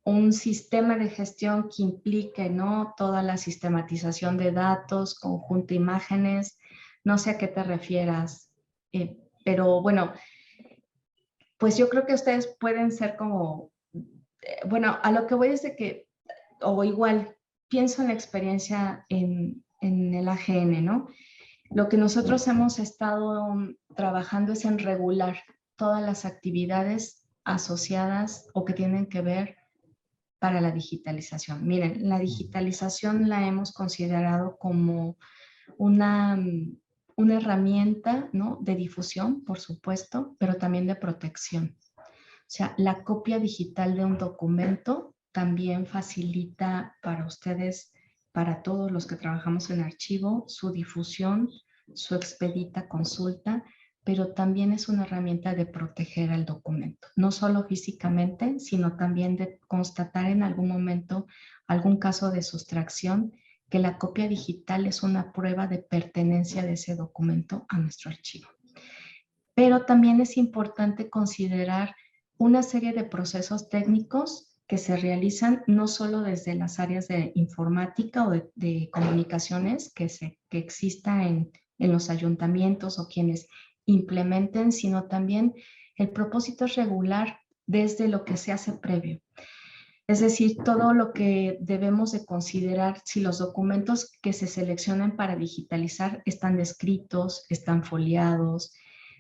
un sistema de gestión que implique, ¿no?, toda la sistematización de datos, conjunto de imágenes, no sé a qué te refieras, pero bueno, pues yo creo que ustedes pueden ser como, bueno, a lo que voy es de que, o igual, pienso en la experiencia en el AGN, ¿no? Lo que nosotros hemos estado trabajando es en regular todas las actividades asociadas o que tienen que ver para la digitalización. Miren, la digitalización la hemos considerado como una herramienta, ¿no?, de difusión, por supuesto, pero también de protección. O sea, la copia digital de un documento también facilita para ustedes, para todos los que trabajamos en archivo, su difusión, su expedita consulta, pero también es una herramienta de proteger al documento, no solo físicamente, sino también de constatar en algún momento algún caso de sustracción, que la copia digital es una prueba de pertenencia de ese documento a nuestro archivo. Pero también es importante considerar una serie de procesos técnicos que se realizan no solo desde las áreas de informática o de comunicaciones que exista en los ayuntamientos o quienes implementen, sino también el propósito es regular desde lo que se hace previo. Es decir, todo lo que debemos de considerar si los documentos que se seleccionan para digitalizar están descritos, están foliados,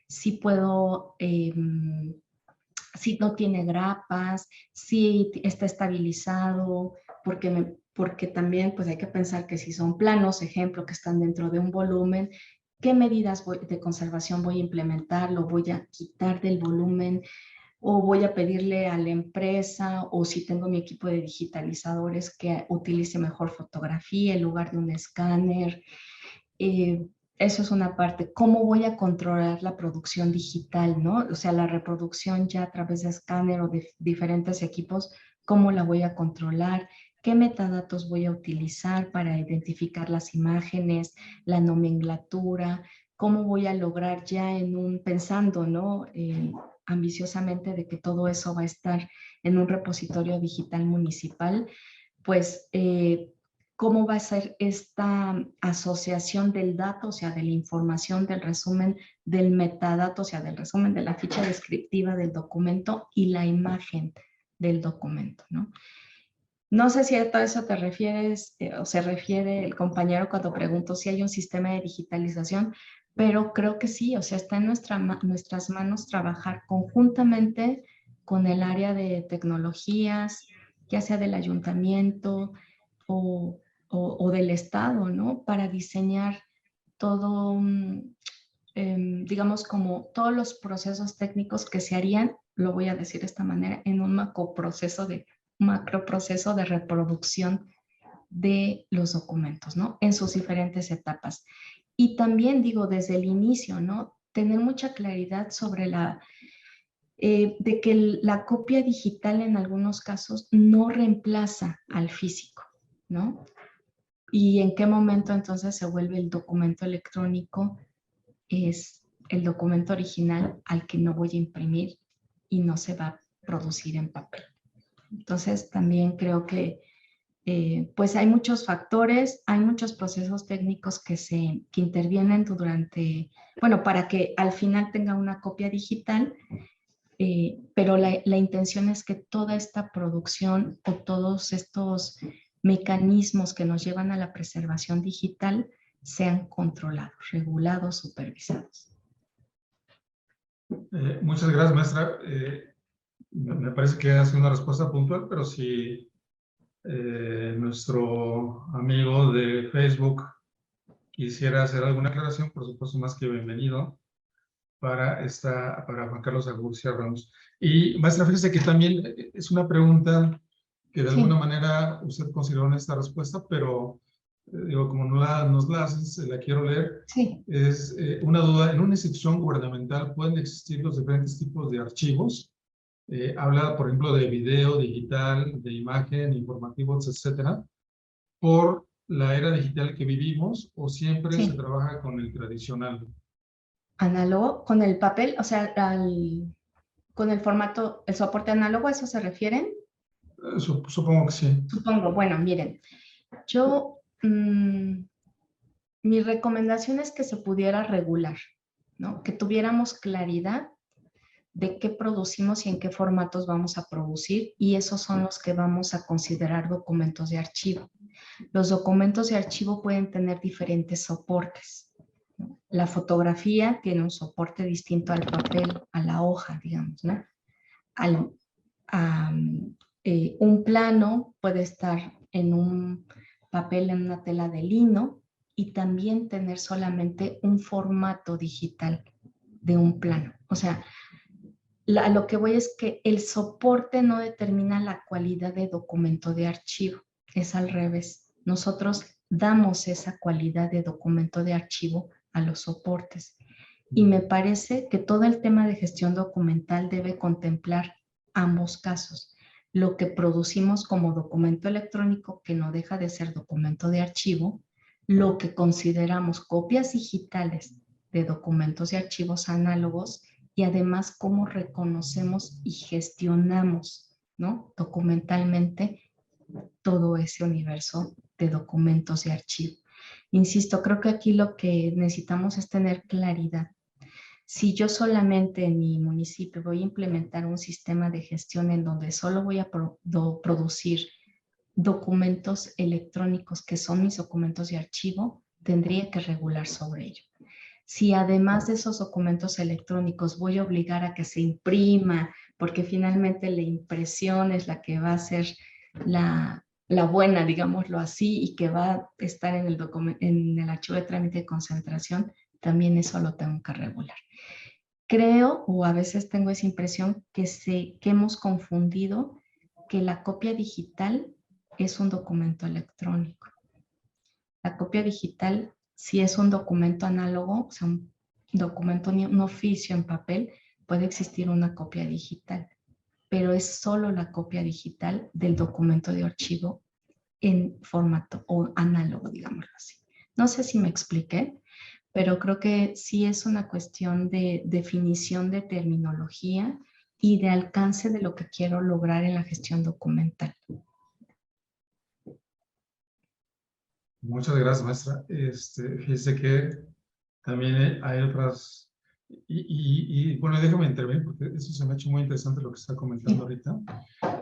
si puedo, si no tiene grapas, si está estabilizado, porque también pues hay que pensar que si son planos, ejemplo, que están dentro de un volumen, ¿qué medidas de conservación voy a implementar? ¿Lo voy a quitar del volumen? ¿O voy a pedirle a la empresa, o si tengo mi equipo de digitalizadores, que utilice mejor fotografía en lugar de un escáner? Eso es una parte. ¿Cómo voy a controlar la producción digital, no? O sea, la reproducción ya a través de escáner o de diferentes equipos, ¿cómo la voy a controlar? ¿Qué metadatos voy a utilizar para identificar las imágenes, la nomenclatura? ¿Cómo voy a lograr ya pensando, ¿no? Ambiciosamente de que todo eso va a estar en un repositorio digital municipal, pues cómo va a ser esta asociación del dato, o sea, de la información, del resumen, del metadato, o sea, del resumen de la ficha descriptiva del documento y la imagen del documento, ¿no? No sé si a todo eso te refieres o se refiere el compañero cuando preguntó si hay un sistema de digitalización, pero creo que sí, o sea, está en nuestras manos trabajar conjuntamente con el área de tecnologías, ya sea del ayuntamiento o del Estado, ¿no? Para diseñar todo, digamos, como todos los procesos técnicos que se harían, lo voy a decir de esta manera, en un macroproceso de reproducción de los documentos, ¿no? En sus diferentes etapas. Y también digo, desde el inicio, ¿no? Tener mucha claridad sobre de que la copia digital en algunos casos no reemplaza al físico, ¿no? Y en qué momento entonces se vuelve el documento electrónico, es el documento original al que no voy a imprimir y no se va a producir en papel. Entonces también creo que pues hay muchos factores, hay muchos procesos técnicos que intervienen bueno, para que al final tenga una copia digital, pero la intención es que toda esta producción o todos estos mecanismos que nos llevan a la preservación digital sean controlados, regulados, supervisados. Muchas gracias, maestra. Me parece que ha sido una respuesta puntual, pero si nuestro amigo de Facebook quisiera hacer alguna aclaración, por supuesto, más que bienvenido para Juan Carlos Agurcia Ramos. Y maestra, fíjese que también es una pregunta que de alguna manera usted consideró en esta respuesta, pero digo, como nos la haces, la quiero leer. Sí. Es una duda. ¿En una institución gubernamental pueden existir los diferentes tipos de archivos? Habla, por ejemplo, de video, digital, de imagen, informativos, etcétera, por la era digital que vivimos, o siempre se trabaja con el tradicional. Análogo, con el papel, o sea, con el formato, el soporte análogo, ¿a eso se refieren? Supongo que sí. Supongo, bueno, miren, yo, mi recomendación es que se pudiera regular, ¿no? Que tuviéramos claridad de qué producimos y en qué formatos vamos a producir, y esos son los que vamos a considerar documentos de archivo. Los documentos de archivo pueden tener diferentes soportes. La fotografía tiene un soporte distinto al papel, a la hoja, digamos, ¿no? Un plano puede estar en un papel, en una tela de lino, y también tener solamente un formato digital de un plano. O sea, A lo que voy es que el soporte no determina la calidad de documento de archivo, es al revés. Nosotros damos esa calidad de documento de archivo a los soportes. Y me parece que todo el tema de gestión documental debe contemplar ambos casos. Lo que producimos como documento electrónico, que no deja de ser documento de archivo, lo que consideramos copias digitales de documentos y archivos análogos, y además cómo reconocemos y gestionamos, ¿no?, documentalmente todo ese universo de documentos y archivos. Insisto, creo que aquí lo que necesitamos es tener claridad. Si yo solamente en mi municipio voy a implementar un sistema de gestión en donde solo voy a producir documentos electrónicos que son mis documentos de archivo, tendría que regular sobre ello. Si además de esos documentos electrónicos voy a obligar a que se imprima, porque finalmente la impresión es la que va a ser la buena, digámoslo así, y que va a estar en el archivo de trámite de concentración, también eso lo tengo que regular. Creo, o a veces tengo esa impresión, que hemos confundido que la copia digital es un documento electrónico. La copia digital, si es un documento análogo, o sea, un documento, un oficio en papel, puede existir una copia digital, pero es solo la copia digital del documento de archivo en formato o análogo, digámoslo así. No sé si me expliqué, pero creo que sí es una cuestión de definición de terminología y de alcance de lo que quiero lograr en la gestión documental. Muchas gracias, maestra. Fíjese que también hay otras, bueno, déjame intervenir porque eso se me ha hecho muy interesante lo que está comentando ahorita,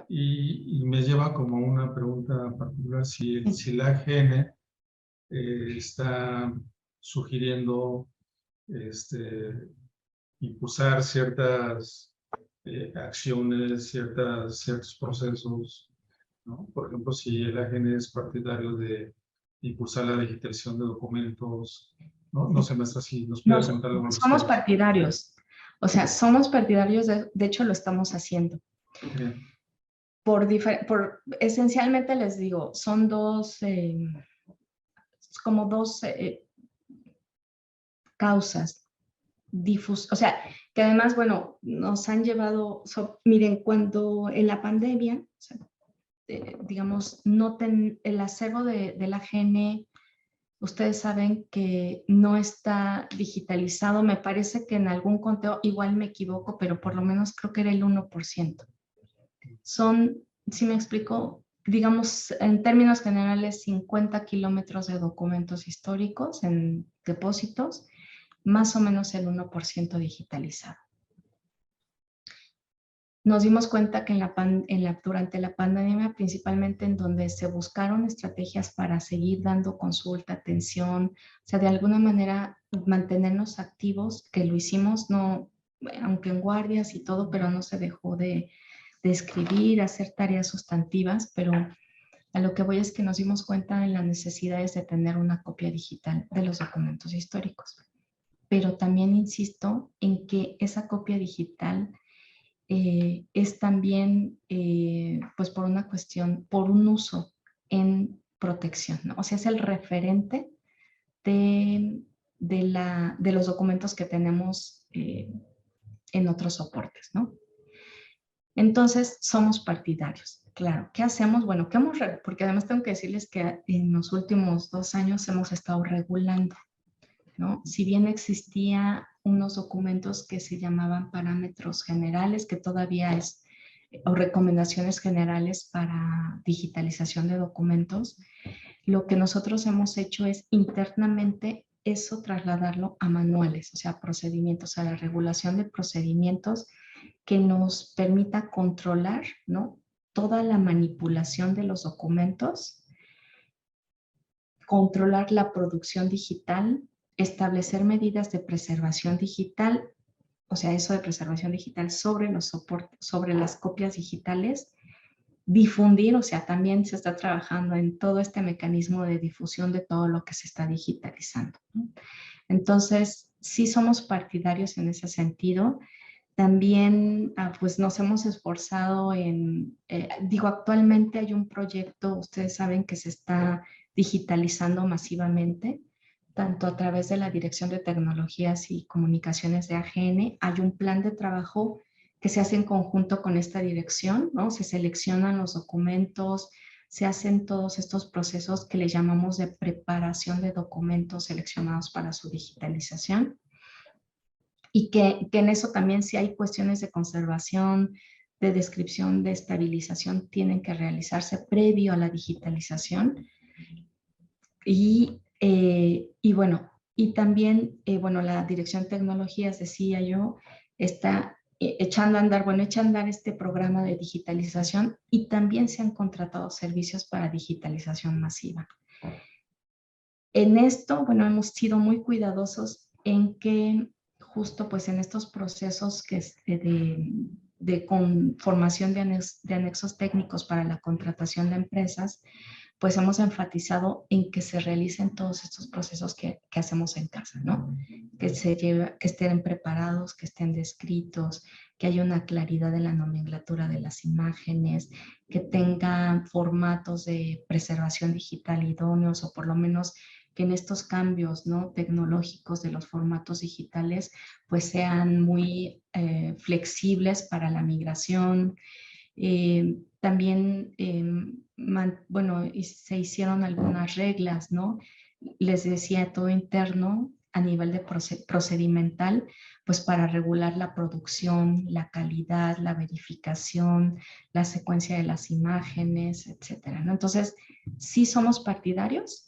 y me lleva como una pregunta particular, si la AGN está sugiriendo impulsar ciertas acciones, ciertos procesos, ¿no? Por ejemplo, si el AGN es partidario de impulsar la digitalización de documentos, no sé, maestra, si nos puede comentar algo. Somos partidarios, o sea, somos partidarios, de hecho lo estamos haciendo. Bien. Esencialmente les digo, son como dos causas. O sea, que además, bueno, nos han llevado, miren, cuando en la pandemia, o sea, digamos, el acervo de la AGN, ustedes saben que no está digitalizado. Me parece que en algún conteo, igual me equivoco, pero por lo menos creo que era el 1%. Son, si me explico, digamos, en términos generales, 50 kilómetros de documentos históricos en depósitos, más o menos el 1% digitalizado. Nos dimos cuenta que durante la pandemia, principalmente en donde se buscaron estrategias para seguir dando consulta, atención, o sea, de alguna manera mantenernos activos, que lo hicimos, no, aunque en guardias y todo, pero no se dejó de escribir, hacer tareas sustantivas, pero a lo que voy es que nos dimos cuenta en las necesidades de tener una copia digital de los documentos históricos. Pero también insisto en que esa copia digital es también, pues por una cuestión, por un uso en protección, ¿no? O sea, es el referente de los documentos que tenemos en otros soportes, ¿no? Entonces, somos partidarios. Claro, ¿qué hacemos? Bueno, porque además tengo que decirles que en los últimos 2 años hemos estado regulando, ¿no? Si bien existía unos documentos que se llamaban parámetros generales, que todavía es, o recomendaciones generales para digitalización de documentos, lo que nosotros hemos hecho es internamente eso trasladarlo a manuales, o sea, procedimientos, a la regulación de procedimientos que nos permita controlar, ¿no?, toda la manipulación de los documentos, controlar la producción digital, establecer medidas de preservación digital, o sea, eso de preservación digital sobre los soportes, sobre las copias digitales, difundir, o sea, también se está trabajando en todo este mecanismo de difusión de todo lo que se está digitalizando, ¿no? Entonces, sí somos partidarios en ese sentido. También pues nos hemos esforzado en, actualmente hay un proyecto, ustedes saben que se está digitalizando masivamente, tanto a través de la Dirección de Tecnologías y Comunicaciones de AGN, hay un plan de trabajo que se hace en conjunto con esta dirección, ¿no? Se seleccionan los documentos, se hacen todos estos procesos que le llamamos de preparación de documentos seleccionados para su digitalización. Y que en eso también si hay cuestiones de conservación, de descripción, de estabilización, tienen que realizarse previo a la digitalización. Y bueno, y también, bueno, la Dirección de Tecnologías, decía yo, está echando a andar, bueno, echa a andar este programa de digitalización y también se han contratado servicios para digitalización masiva. En esto, bueno, hemos sido muy cuidadosos en que justo pues en estos procesos que de conformación de anexos técnicos para la contratación de empresas, pues hemos enfatizado en que se realicen todos estos procesos que hacemos en casa, ¿no? Que estén preparados, que estén descritos, que haya una claridad en la nomenclatura de las imágenes, que tengan formatos de preservación digital idóneos, o por lo menos que en estos cambios, ¿no?, tecnológicos de los formatos digitales, pues sean muy flexibles para la migración. También, bueno, se hicieron algunas reglas, ¿no? Les decía, todo interno a nivel de procedimental, pues para regular la producción, la calidad, la verificación, la secuencia de las imágenes, etcétera, ¿no? Entonces, sí somos partidarios,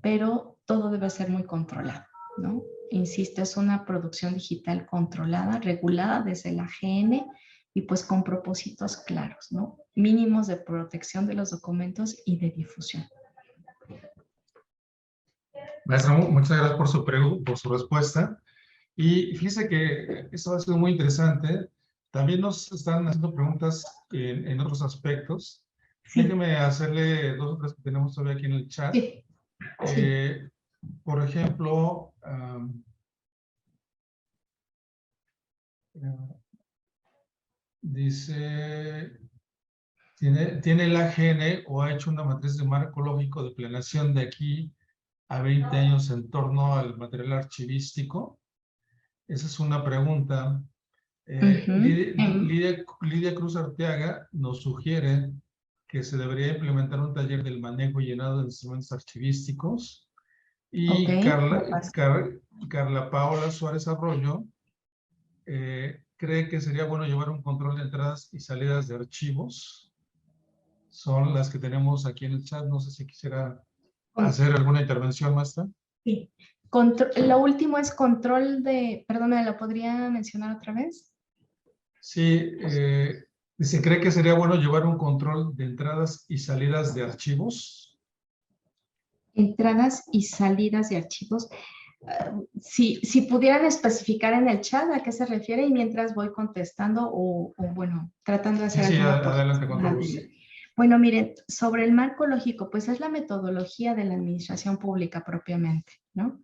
pero todo debe ser muy controlado, ¿no? Insisto, es una producción digital controlada, regulada desde la AGN y pues con propósitos claros, ¿no? Mínimos de protección de los documentos y de difusión. Maestra, muchas gracias por su respuesta. Y fíjese que esto ha sido muy interesante. También nos están haciendo preguntas en otros aspectos. Sí. Déjeme hacerle dos o tres que tenemos todavía aquí en el chat. Sí. Por ejemplo, dice, ¿tiene el AGN o ha hecho una matriz de marco lógico de planeación de aquí a 20 años en torno al material archivístico? Esa es una pregunta. Lidia Cruz Arteaga nos sugiere que se debería implementar un taller del manejo y llenado de instrumentos archivísticos. Y Carla Paola Suárez Arroyo cree que sería bueno llevar un control de entradas y salidas de archivos. Son las que tenemos aquí en el chat. No sé si quisiera hacer alguna intervención, maestra. Sí. Lo último es control de... Perdona, ¿lo podría mencionar otra vez? Sí, se cree que sería bueno llevar un control de entradas y salidas de archivos. Entradas y salidas de archivos. Si pudieran especificar en el chat a qué se refiere y mientras voy contestando o bueno, tratando de hacer adelante con todos. Bueno, miren, sobre el marco lógico, pues es la metodología de la administración pública propiamente, ¿no?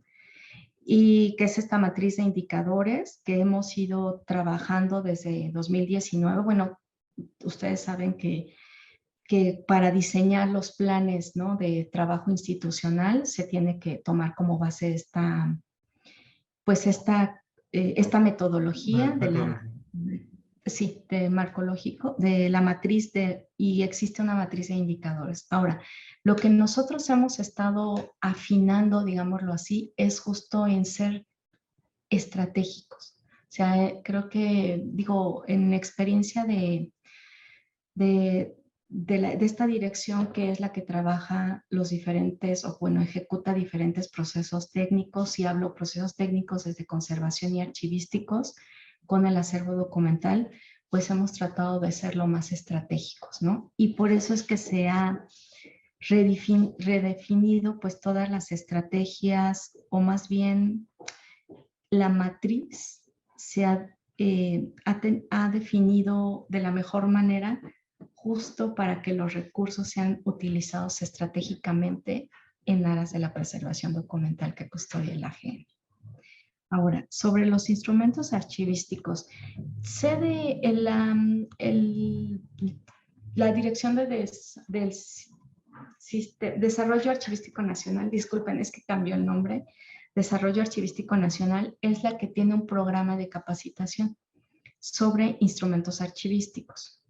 Y que es esta matriz de indicadores que hemos ido trabajando desde 2019. Bueno, ustedes saben que para diseñar los planes, ¿no?, de trabajo institucional se tiene que tomar como base esta metodología de marco lógico, de la matriz y existe una matriz de indicadores. Ahora, lo que nosotros hemos estado afinando, digámoslo así, es justo en ser estratégicos. O sea, creo que, digo, en experiencia de esta dirección, que es la que trabaja los diferentes, o bueno, ejecuta diferentes procesos técnicos, y hablo procesos técnicos desde conservación y archivísticos, con el acervo documental, pues hemos tratado de ser lo más estratégicos, ¿no? Y por eso es que se ha redefinido pues todas las estrategias, o más bien la matriz se ha definido de la mejor manera, justo para que los recursos sean utilizados estratégicamente en aras de la preservación documental que custodia la AGN. Ahora, sobre los instrumentos archivísticos, sede la Dirección del Desarrollo Archivístico Nacional, disculpen, es que cambió el nombre, Desarrollo Archivístico Nacional, es la que tiene un programa de capacitación sobre instrumentos archivísticos.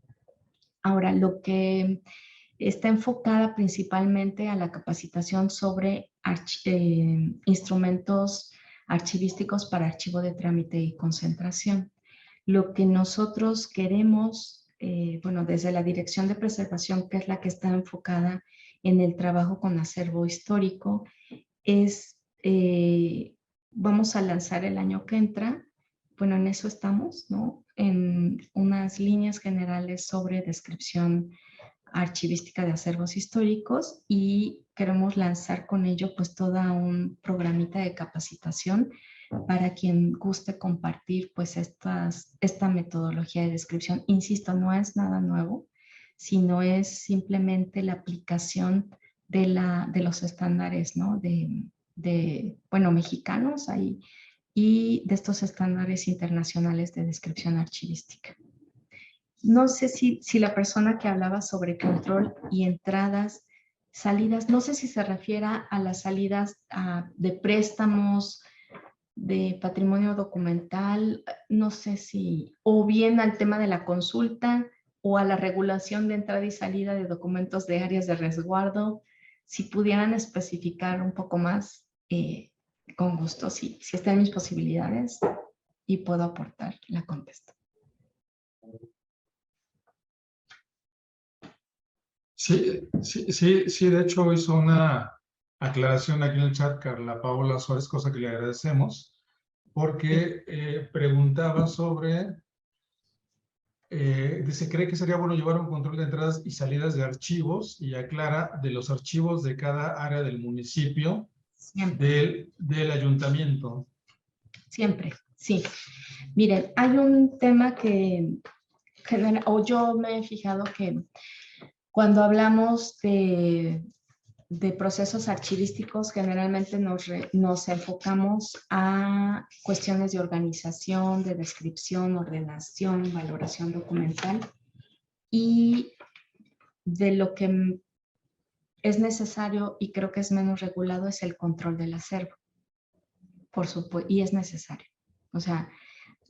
Ahora, lo que está enfocada principalmente a la capacitación sobre instrumentos archivísticos para archivo de trámite y concentración. Lo que nosotros queremos, bueno, desde la Dirección de Preservación, que es la que está enfocada en el trabajo con acervo histórico, es, vamos a lanzar el año que entra, bueno, en eso estamos, ¿no? En unas líneas generales sobre descripción archivística de acervos históricos y queremos lanzar con ello pues toda un programita de capacitación para quien guste compartir pues esta metodología de descripción. Insisto, no es nada nuevo, sino es simplemente la aplicación de los estándares, ¿no? Bueno, mexicanos ahí y de estos estándares internacionales de descripción archivística. No sé si la persona que hablaba sobre control y entradas, salidas, no sé si se refiere a las salidas de préstamos, de patrimonio documental, no sé si, o bien al tema de la consulta o a la regulación de entrada y salida de documentos de áreas de resguardo. Si pudieran especificar un poco más, con gusto, si están mis posibilidades y puedo aportar, la contesto. Sí, de hecho hizo una aclaración aquí en el chat Carla Paola Suárez, cosa que le agradecemos, porque preguntaba sobre, dice, ¿cree que sería bueno llevar un control de entradas y salidas de archivos? Y aclara, de los archivos de cada área del municipio, del ayuntamiento. Siempre, sí. Miren, hay un tema que o yo me he fijado que cuando hablamos de procesos archivísticos, generalmente nos enfocamos a cuestiones de organización, de descripción, ordenación, valoración documental y de lo que es necesario y creo que es menos regulado es el control del acervo, por supuesto, y es necesario. O sea,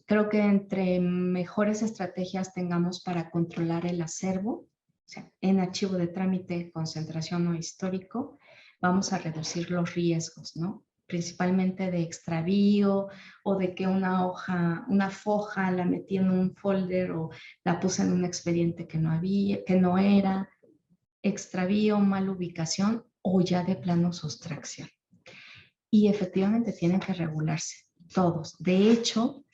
creo que entre mejores estrategias tengamos para controlar el acervo, o sea, en archivo de trámite, concentración o histórico, vamos a reducir los riesgos, ¿no? Principalmente de extravío o de que una foja la metí en un folder o la puse en un expediente que no era, extravío, mala ubicación o ya de plano sustracción. Y efectivamente tienen que regularse todos. De hecho,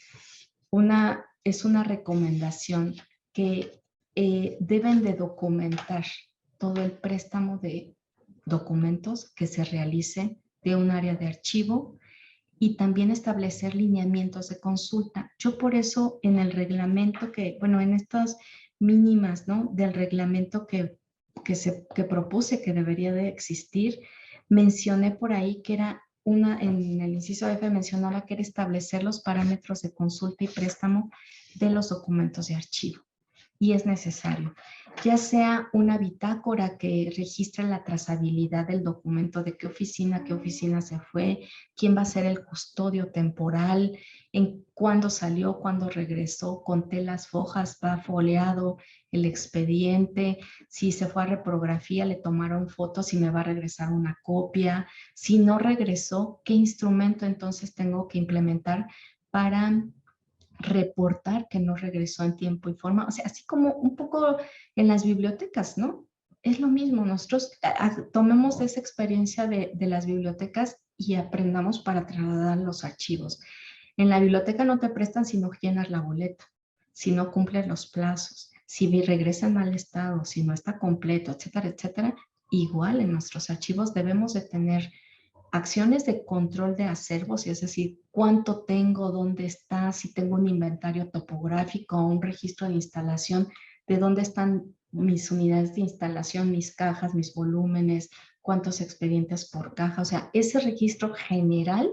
es una recomendación que deben de documentar todo el préstamo de documentos que se realice de un área de archivo y también establecer lineamientos de consulta. Yo por eso en el reglamento en estas mínimas, ¿no? Del reglamento que propuse que debería de existir, mencioné por ahí que era en el inciso F mencionaba que era establecer los parámetros de consulta y préstamo de los documentos de archivo. Y es necesario, ya sea una bitácora que registre la trazabilidad del documento, de qué oficina se fue, quién va a ser el custodio temporal, en cuándo salió, cuándo regresó, conté las hojas, va foliado el expediente, si se fue a reprografía, le tomaron fotos, si me va a regresar una copia, si no regresó, qué instrumento entonces tengo que implementar para reportar que no regresó en tiempo y forma, o sea, así como un poco en las bibliotecas, ¿no? Es lo mismo, nosotros tomemos esa experiencia de las bibliotecas y aprendamos para trasladar los archivos. En la biblioteca no te prestan si no llenas la boleta, si no cumples los plazos, si regresa en mal estado, si no está completo, etcétera, etcétera. Igual en nuestros archivos debemos de tener acciones de control de acervos, es decir, cuánto tengo, dónde está, si tengo un inventario topográfico o un registro de instalación, de dónde están mis unidades de instalación, mis cajas, mis volúmenes, cuántos expedientes por caja. O sea, ese registro general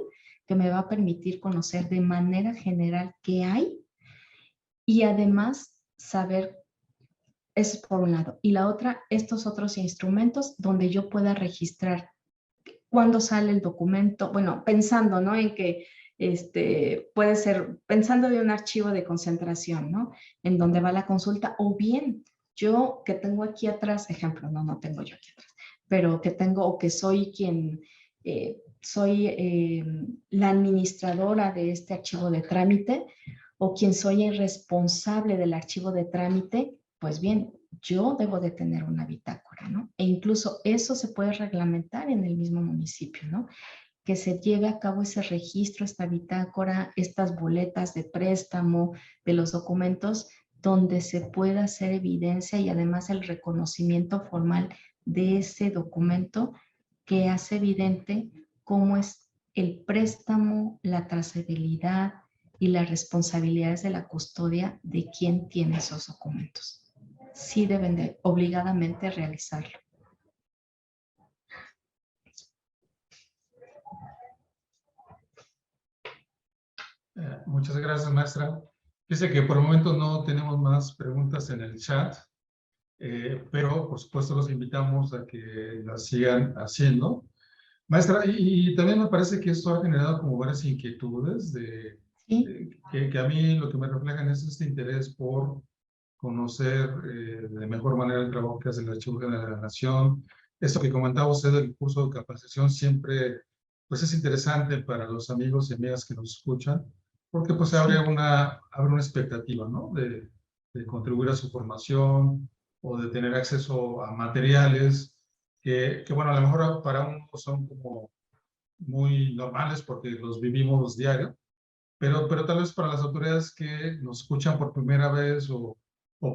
que me va a permitir conocer de manera general qué hay y además saber, eso es por un lado. Y la otra, estos otros instrumentos donde yo pueda registrar cuándo sale el documento, bueno, pensando, ¿no? En que puede ser, pensando de un archivo de concentración, ¿no? En donde va la consulta, o bien yo que tengo aquí atrás, ejemplo, no tengo yo aquí atrás, pero que tengo o que soy quien, soy la administradora de este archivo de trámite o quien soy el responsable del archivo de trámite, pues bien, yo debo de tener una bitácora, ¿no? E incluso eso se puede reglamentar en el mismo municipio, ¿no? Que se lleve a cabo ese registro, esta bitácora, estas boletas de préstamo de los documentos, donde se pueda hacer evidencia y además el reconocimiento formal de ese documento que hace evidente cómo es el préstamo, la trazabilidad y las responsabilidades de la custodia de quien tiene esos documentos. Sí deben de obligadamente realizarlo. Muchas gracias, maestra. Dice que por el momento no tenemos más preguntas en el chat, pero por supuesto los invitamos a que las sigan haciendo. Maestra, y también me parece que esto ha generado como varias inquietudes ¿Sí? que a mí lo que me reflejan es este interés por conocer de mejor manera el trabajo que hace el Archivo General de la Nación. Esto que comentaba usted del curso de capacitación siempre pues es interesante para los amigos y amigas que nos escuchan, porque pues abre una expectativa, ¿no? De contribuir a su formación o de tener acceso a materiales que bueno, a lo mejor para unos son como muy normales porque los vivimos diario, pero tal vez para las autoridades que nos escuchan por primera vez o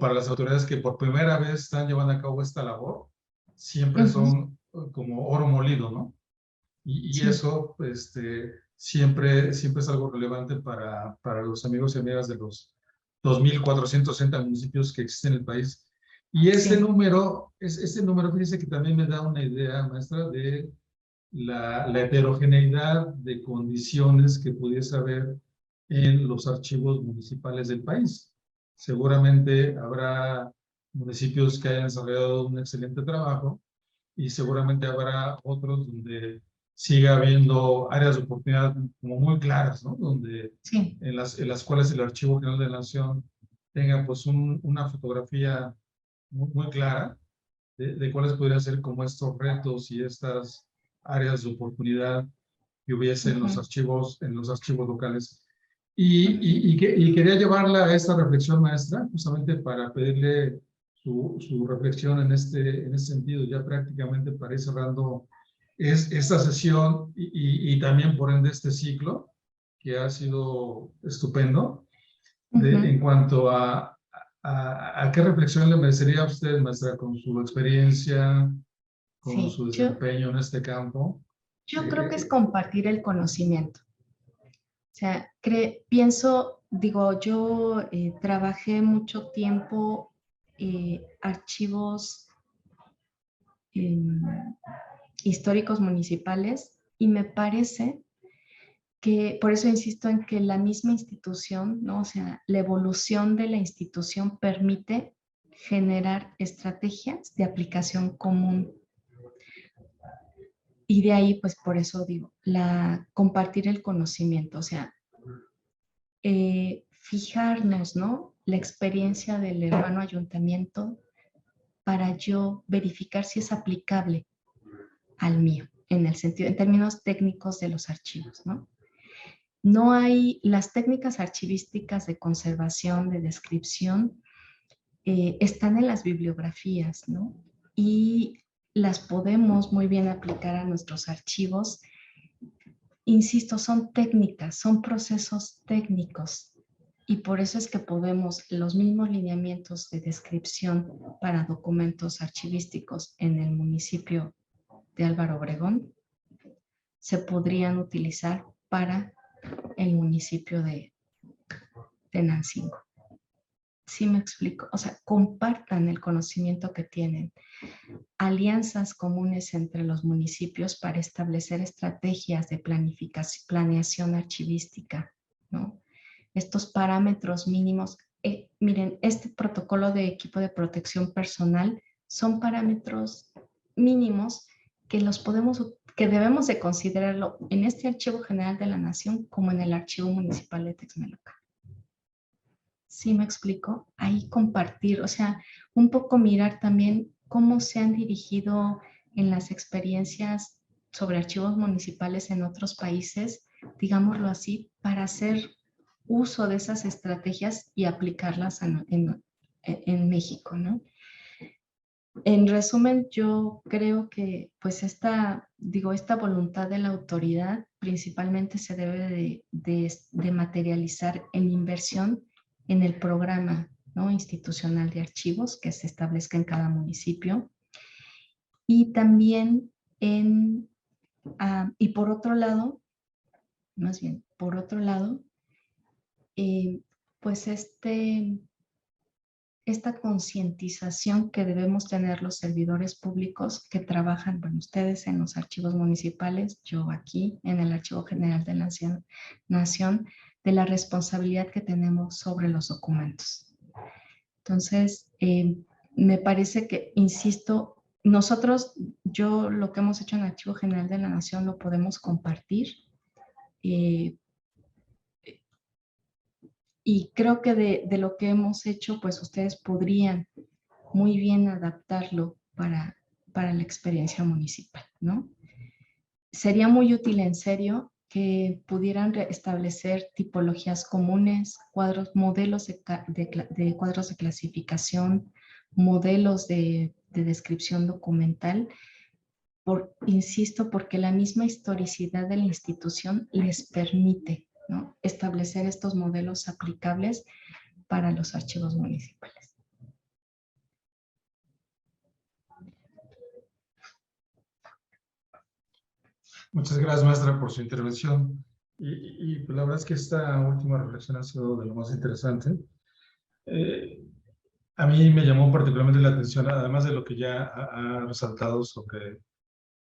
para las autoridades que por primera vez están llevando a cabo esta labor, siempre son como oro molido, ¿no? Y Sí. eso siempre es algo relevante para los amigos y amigas de los 2.460 municipios que existen en el país. Y ese número, fíjese que también me da una idea, maestra, de la heterogeneidad de condiciones que pudiese haber en los archivos municipales del país. Seguramente habrá municipios que hayan desarrollado un excelente trabajo y seguramente habrá otros donde siga habiendo áreas de oportunidad como muy claras, ¿no? Donde, Sí. en las cuales el Archivo General de la Nación tenga pues una fotografía muy clara de cuáles podrían ser como estos retos y estas áreas de oportunidad que hubiese en los archivos locales. Y quería llevarla a esta reflexión, maestra, justamente para pedirle su reflexión en este sentido, ya prácticamente para ir cerrando esta sesión y también por ende este ciclo, que ha sido estupendo, en cuanto a qué reflexión le merecería a usted, maestra, con su experiencia, con Sí, su desempeño en este campo. yo creo que es compartir el conocimiento. O sea, pienso, digo, yo trabajé mucho tiempo archivos históricos municipales y me parece que, por eso insisto en que la misma institución, ¿no? O sea, la evolución de la institución permite generar estrategias de aplicación común. Y de ahí, pues por eso digo, compartir el conocimiento, o sea, fijarnos, ¿no? La experiencia del hermano ayuntamiento para yo verificar si es aplicable al mío, en el sentido, en términos técnicos de los archivos, ¿no? No hay las técnicas archivísticas de conservación, de descripción, están en las bibliografías, ¿no? Y las podemos muy bien aplicar a nuestros archivos. Insisto, son técnicas, son procesos técnicos. Y por eso es que podemos, los mismos lineamientos de descripción para documentos archivísticos en el municipio de Álvaro Obregón se podrían utilizar para el municipio de Tenancingo. Sí me explico, o sea, compartan el conocimiento que tienen, alianzas comunes entre los municipios para establecer estrategias de planificación, planeación archivística, ¿no? Estos parámetros mínimos, miren, este protocolo de equipo de protección personal son parámetros mínimos que que debemos de considerarlo en este Archivo General de la Nación como en el Archivo Municipal de Texmelucan. ¿Sí me explico? Ahí compartir, o sea, un poco mirar también cómo se han dirigido en las experiencias sobre archivos municipales en otros países, digámoslo así, para hacer uso de esas estrategias y aplicarlas en México, ¿no? En resumen, yo creo que pues esta voluntad de la autoridad principalmente se debe de materializar en inversión en el programa, ¿no?, institucional de archivos que se establezca en cada municipio, y también y por otro lado, pues esta concientización que debemos tener los servidores públicos que trabajan, bueno, ustedes en los archivos municipales, yo aquí en el Archivo General de la Nación, de la responsabilidad que tenemos sobre los documentos. Entonces, me parece que, insisto, yo lo que hemos hecho en el Archivo General de la Nación lo podemos compartir. Y creo que de lo que hemos hecho, pues ustedes podrían muy bien adaptarlo para la experiencia municipal, ¿no? Sería muy útil, en serio, que pudieran establecer tipologías comunes, modelos de cuadros de clasificación, modelos de descripción documental, insisto, porque la misma historicidad de la institución les permite, ¿no?, establecer estos modelos aplicables para los archivos municipales. Muchas gracias, maestra, por su intervención. Y pues, la verdad es que esta última reflexión ha sido de lo más interesante. A mí me llamó particularmente la atención, además de lo que ya ha resaltado sobre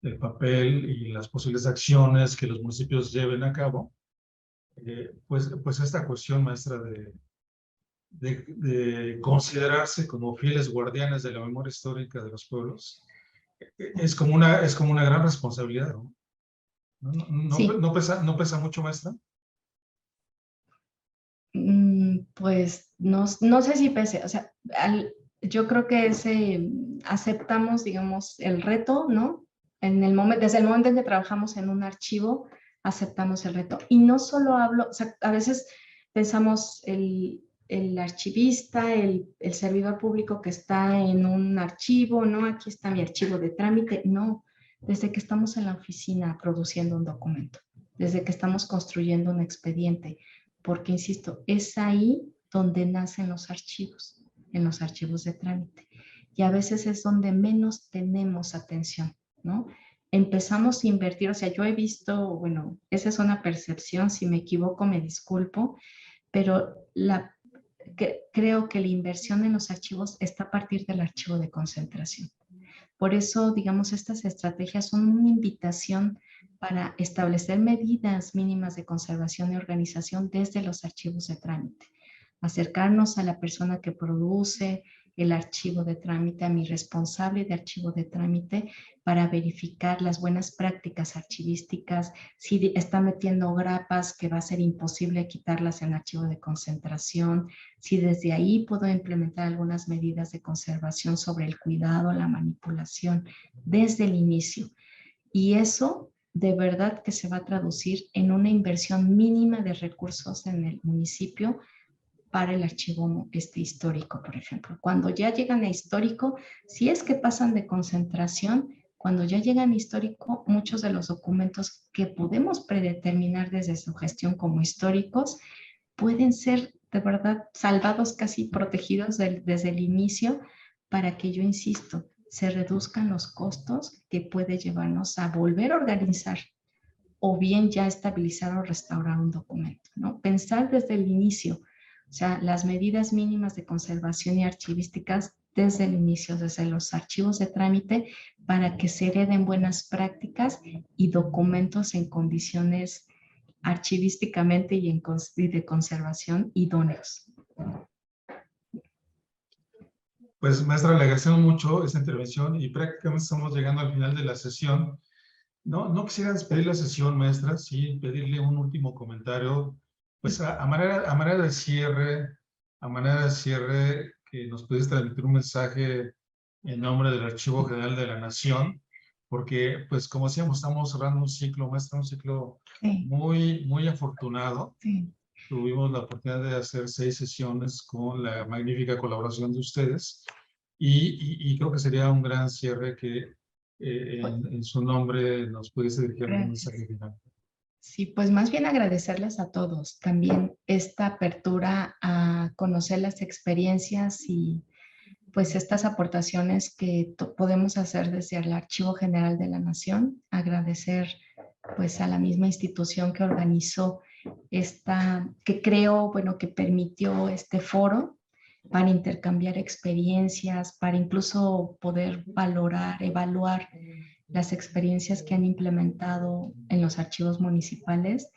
el papel y las posibles acciones que los municipios lleven a cabo, pues esta cuestión, maestra, de considerarse como fieles guardianes de la memoria histórica de los pueblos, es como una gran responsabilidad, ¿no? Sí. ¿No pesa mucho, maestra? Pues no sé si pese, o sea, yo creo que aceptamos, digamos, el reto, ¿no? Desde el momento en que trabajamos en un archivo, aceptamos el reto. Y no solo hablo, o sea, a veces pensamos el archivista, el servidor público que está en un archivo, ¿no? Aquí está mi archivo de trámite. No, desde que estamos en la oficina produciendo un documento, desde que estamos construyendo un expediente, porque, insisto, es ahí donde nacen los archivos, en los archivos de trámite. Y a veces es donde menos tenemos atención, ¿no? Empezamos a invertir, o sea, yo he visto, bueno, esa es una percepción, si me equivoco me disculpo, pero creo que la inversión en los archivos está a partir del archivo de concentración. Por eso, digamos, estas estrategias son una invitación para establecer medidas mínimas de conservación y organización desde los archivos de trámite. Acercarnos a la persona que produce el archivo de trámite, a mi responsable de archivo de trámite, para verificar las buenas prácticas archivísticas, si está metiendo grapas que va a ser imposible quitarlas en archivo de concentración, si desde ahí puedo implementar algunas medidas de conservación sobre el cuidado, la manipulación, desde el inicio. Y eso de verdad que se va a traducir en una inversión mínima de recursos en el municipio para el archivo histórico, por ejemplo. Cuando ya llegan a histórico, si es que pasan de concentración, cuando ya llegan a histórico, muchos de los documentos que podemos predeterminar desde su gestión como históricos pueden ser de verdad salvados, casi protegidos desde el inicio, para que, yo insisto, se reduzcan los costos que puede llevarnos a volver a organizar o bien ya estabilizar o restaurar un documento, ¿no? Pensar desde el inicio O sea, las medidas mínimas de conservación y archivísticas desde el inicio, desde los archivos de trámite, para que se hereden buenas prácticas y documentos en condiciones archivísticamente y de conservación idóneos. Pues, maestra, le agradecemos mucho esta intervención y prácticamente estamos llegando al final de la sesión. No quisiera despedir la sesión, maestra, sí pedirle un último comentario, pues a manera de cierre, que nos pudiese transmitir un mensaje en nombre del Archivo General de la Nación, porque, pues, como decíamos, estamos cerrando un ciclo, maestra, un ciclo Sí. muy afortunado. Sí. Tuvimos la oportunidad de hacer 6 sesiones con la magnífica colaboración de ustedes y creo que sería un gran cierre que en su nombre nos pudiese dirigir un mensaje final. Sí, pues más bien agradecerles a todos también esta apertura a conocer las experiencias y pues estas aportaciones que podemos hacer desde el Archivo General de la Nación. Agradecer pues a la misma institución que organizó que creó, bueno, que permitió este foro para intercambiar experiencias, para incluso poder valorar, evaluar las experiencias que han implementado en los archivos municipales.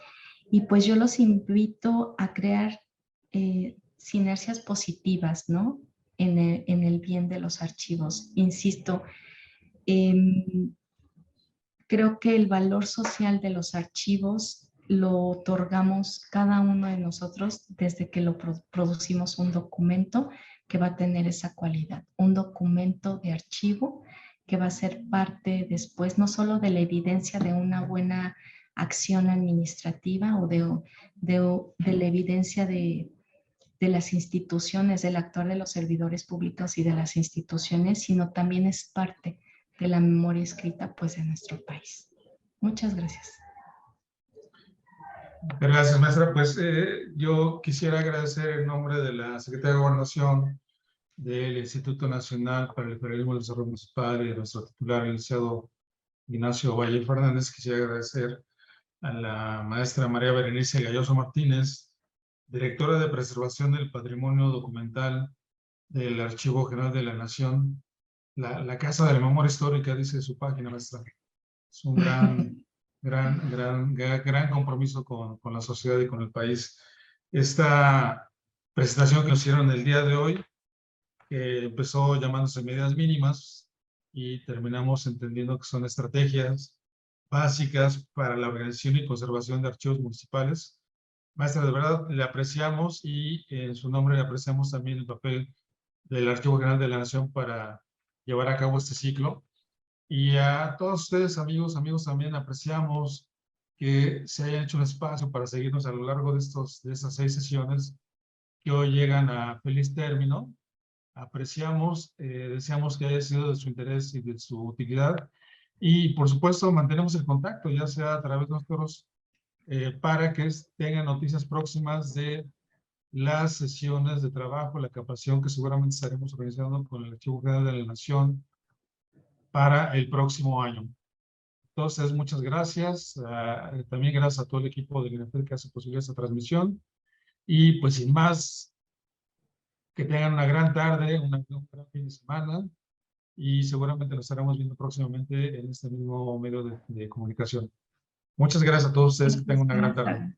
Y pues yo los invito a crear sinergias positivas, ¿no? En el bien de los archivos. Insisto, creo que el valor social de los archivos lo otorgamos cada uno de nosotros desde que lo producimos un documento que va a tener esa cualidad, un documento de archivo que va a ser parte después no solo de la evidencia de una buena acción administrativa o de la evidencia de las instituciones, del actuar de los servidores públicos y de las instituciones, sino también es parte de la memoria escrita pues de nuestro país. Muchas gracias. Gracias, maestra. Pues yo quisiera agradecer en nombre de la Secretaría de Gobernación, del Instituto Nacional para el Federalismo y el Desarrollo Municipal y de nuestro titular, el licenciado Ignacio Valle Fernández. Quisiera agradecer a la maestra María Berenice Galloso Martínez, directora de Preservación del Patrimonio Documental del Archivo General de la Nación. La Casa de la Memoria Histórica, dice su página, maestra. Es un gran compromiso con la sociedad y con el país. Esta presentación que nos hicieron el día de hoy, que empezó llamándose medidas mínimas y terminamos entendiendo que son estrategias básicas para la organización y conservación de archivos municipales. Maestra, de verdad le apreciamos y en su nombre le apreciamos también el papel del Archivo General de la Nación para llevar a cabo este ciclo. Y a todos ustedes, amigos también apreciamos que se haya hecho un espacio para seguirnos a lo largo de estas 6 sesiones que hoy llegan a feliz término. Apreciamos, deseamos que haya sido de su interés y de su utilidad. Y por supuesto, mantenemos el contacto, ya sea a través de nosotros, para que tengan noticias próximas de las sesiones de trabajo, la capacitación que seguramente estaremos organizando con el Archivo General de la Nación para el próximo año. Entonces, muchas gracias. También gracias a todo el equipo del INAFED que hace posible esta transmisión. Y pues sin más, que tengan una gran tarde, un gran fin de semana. Y seguramente nos estaremos viendo próximamente en este mismo medio de comunicación. Muchas gracias a todos ustedes. Que tengan una gran tarde.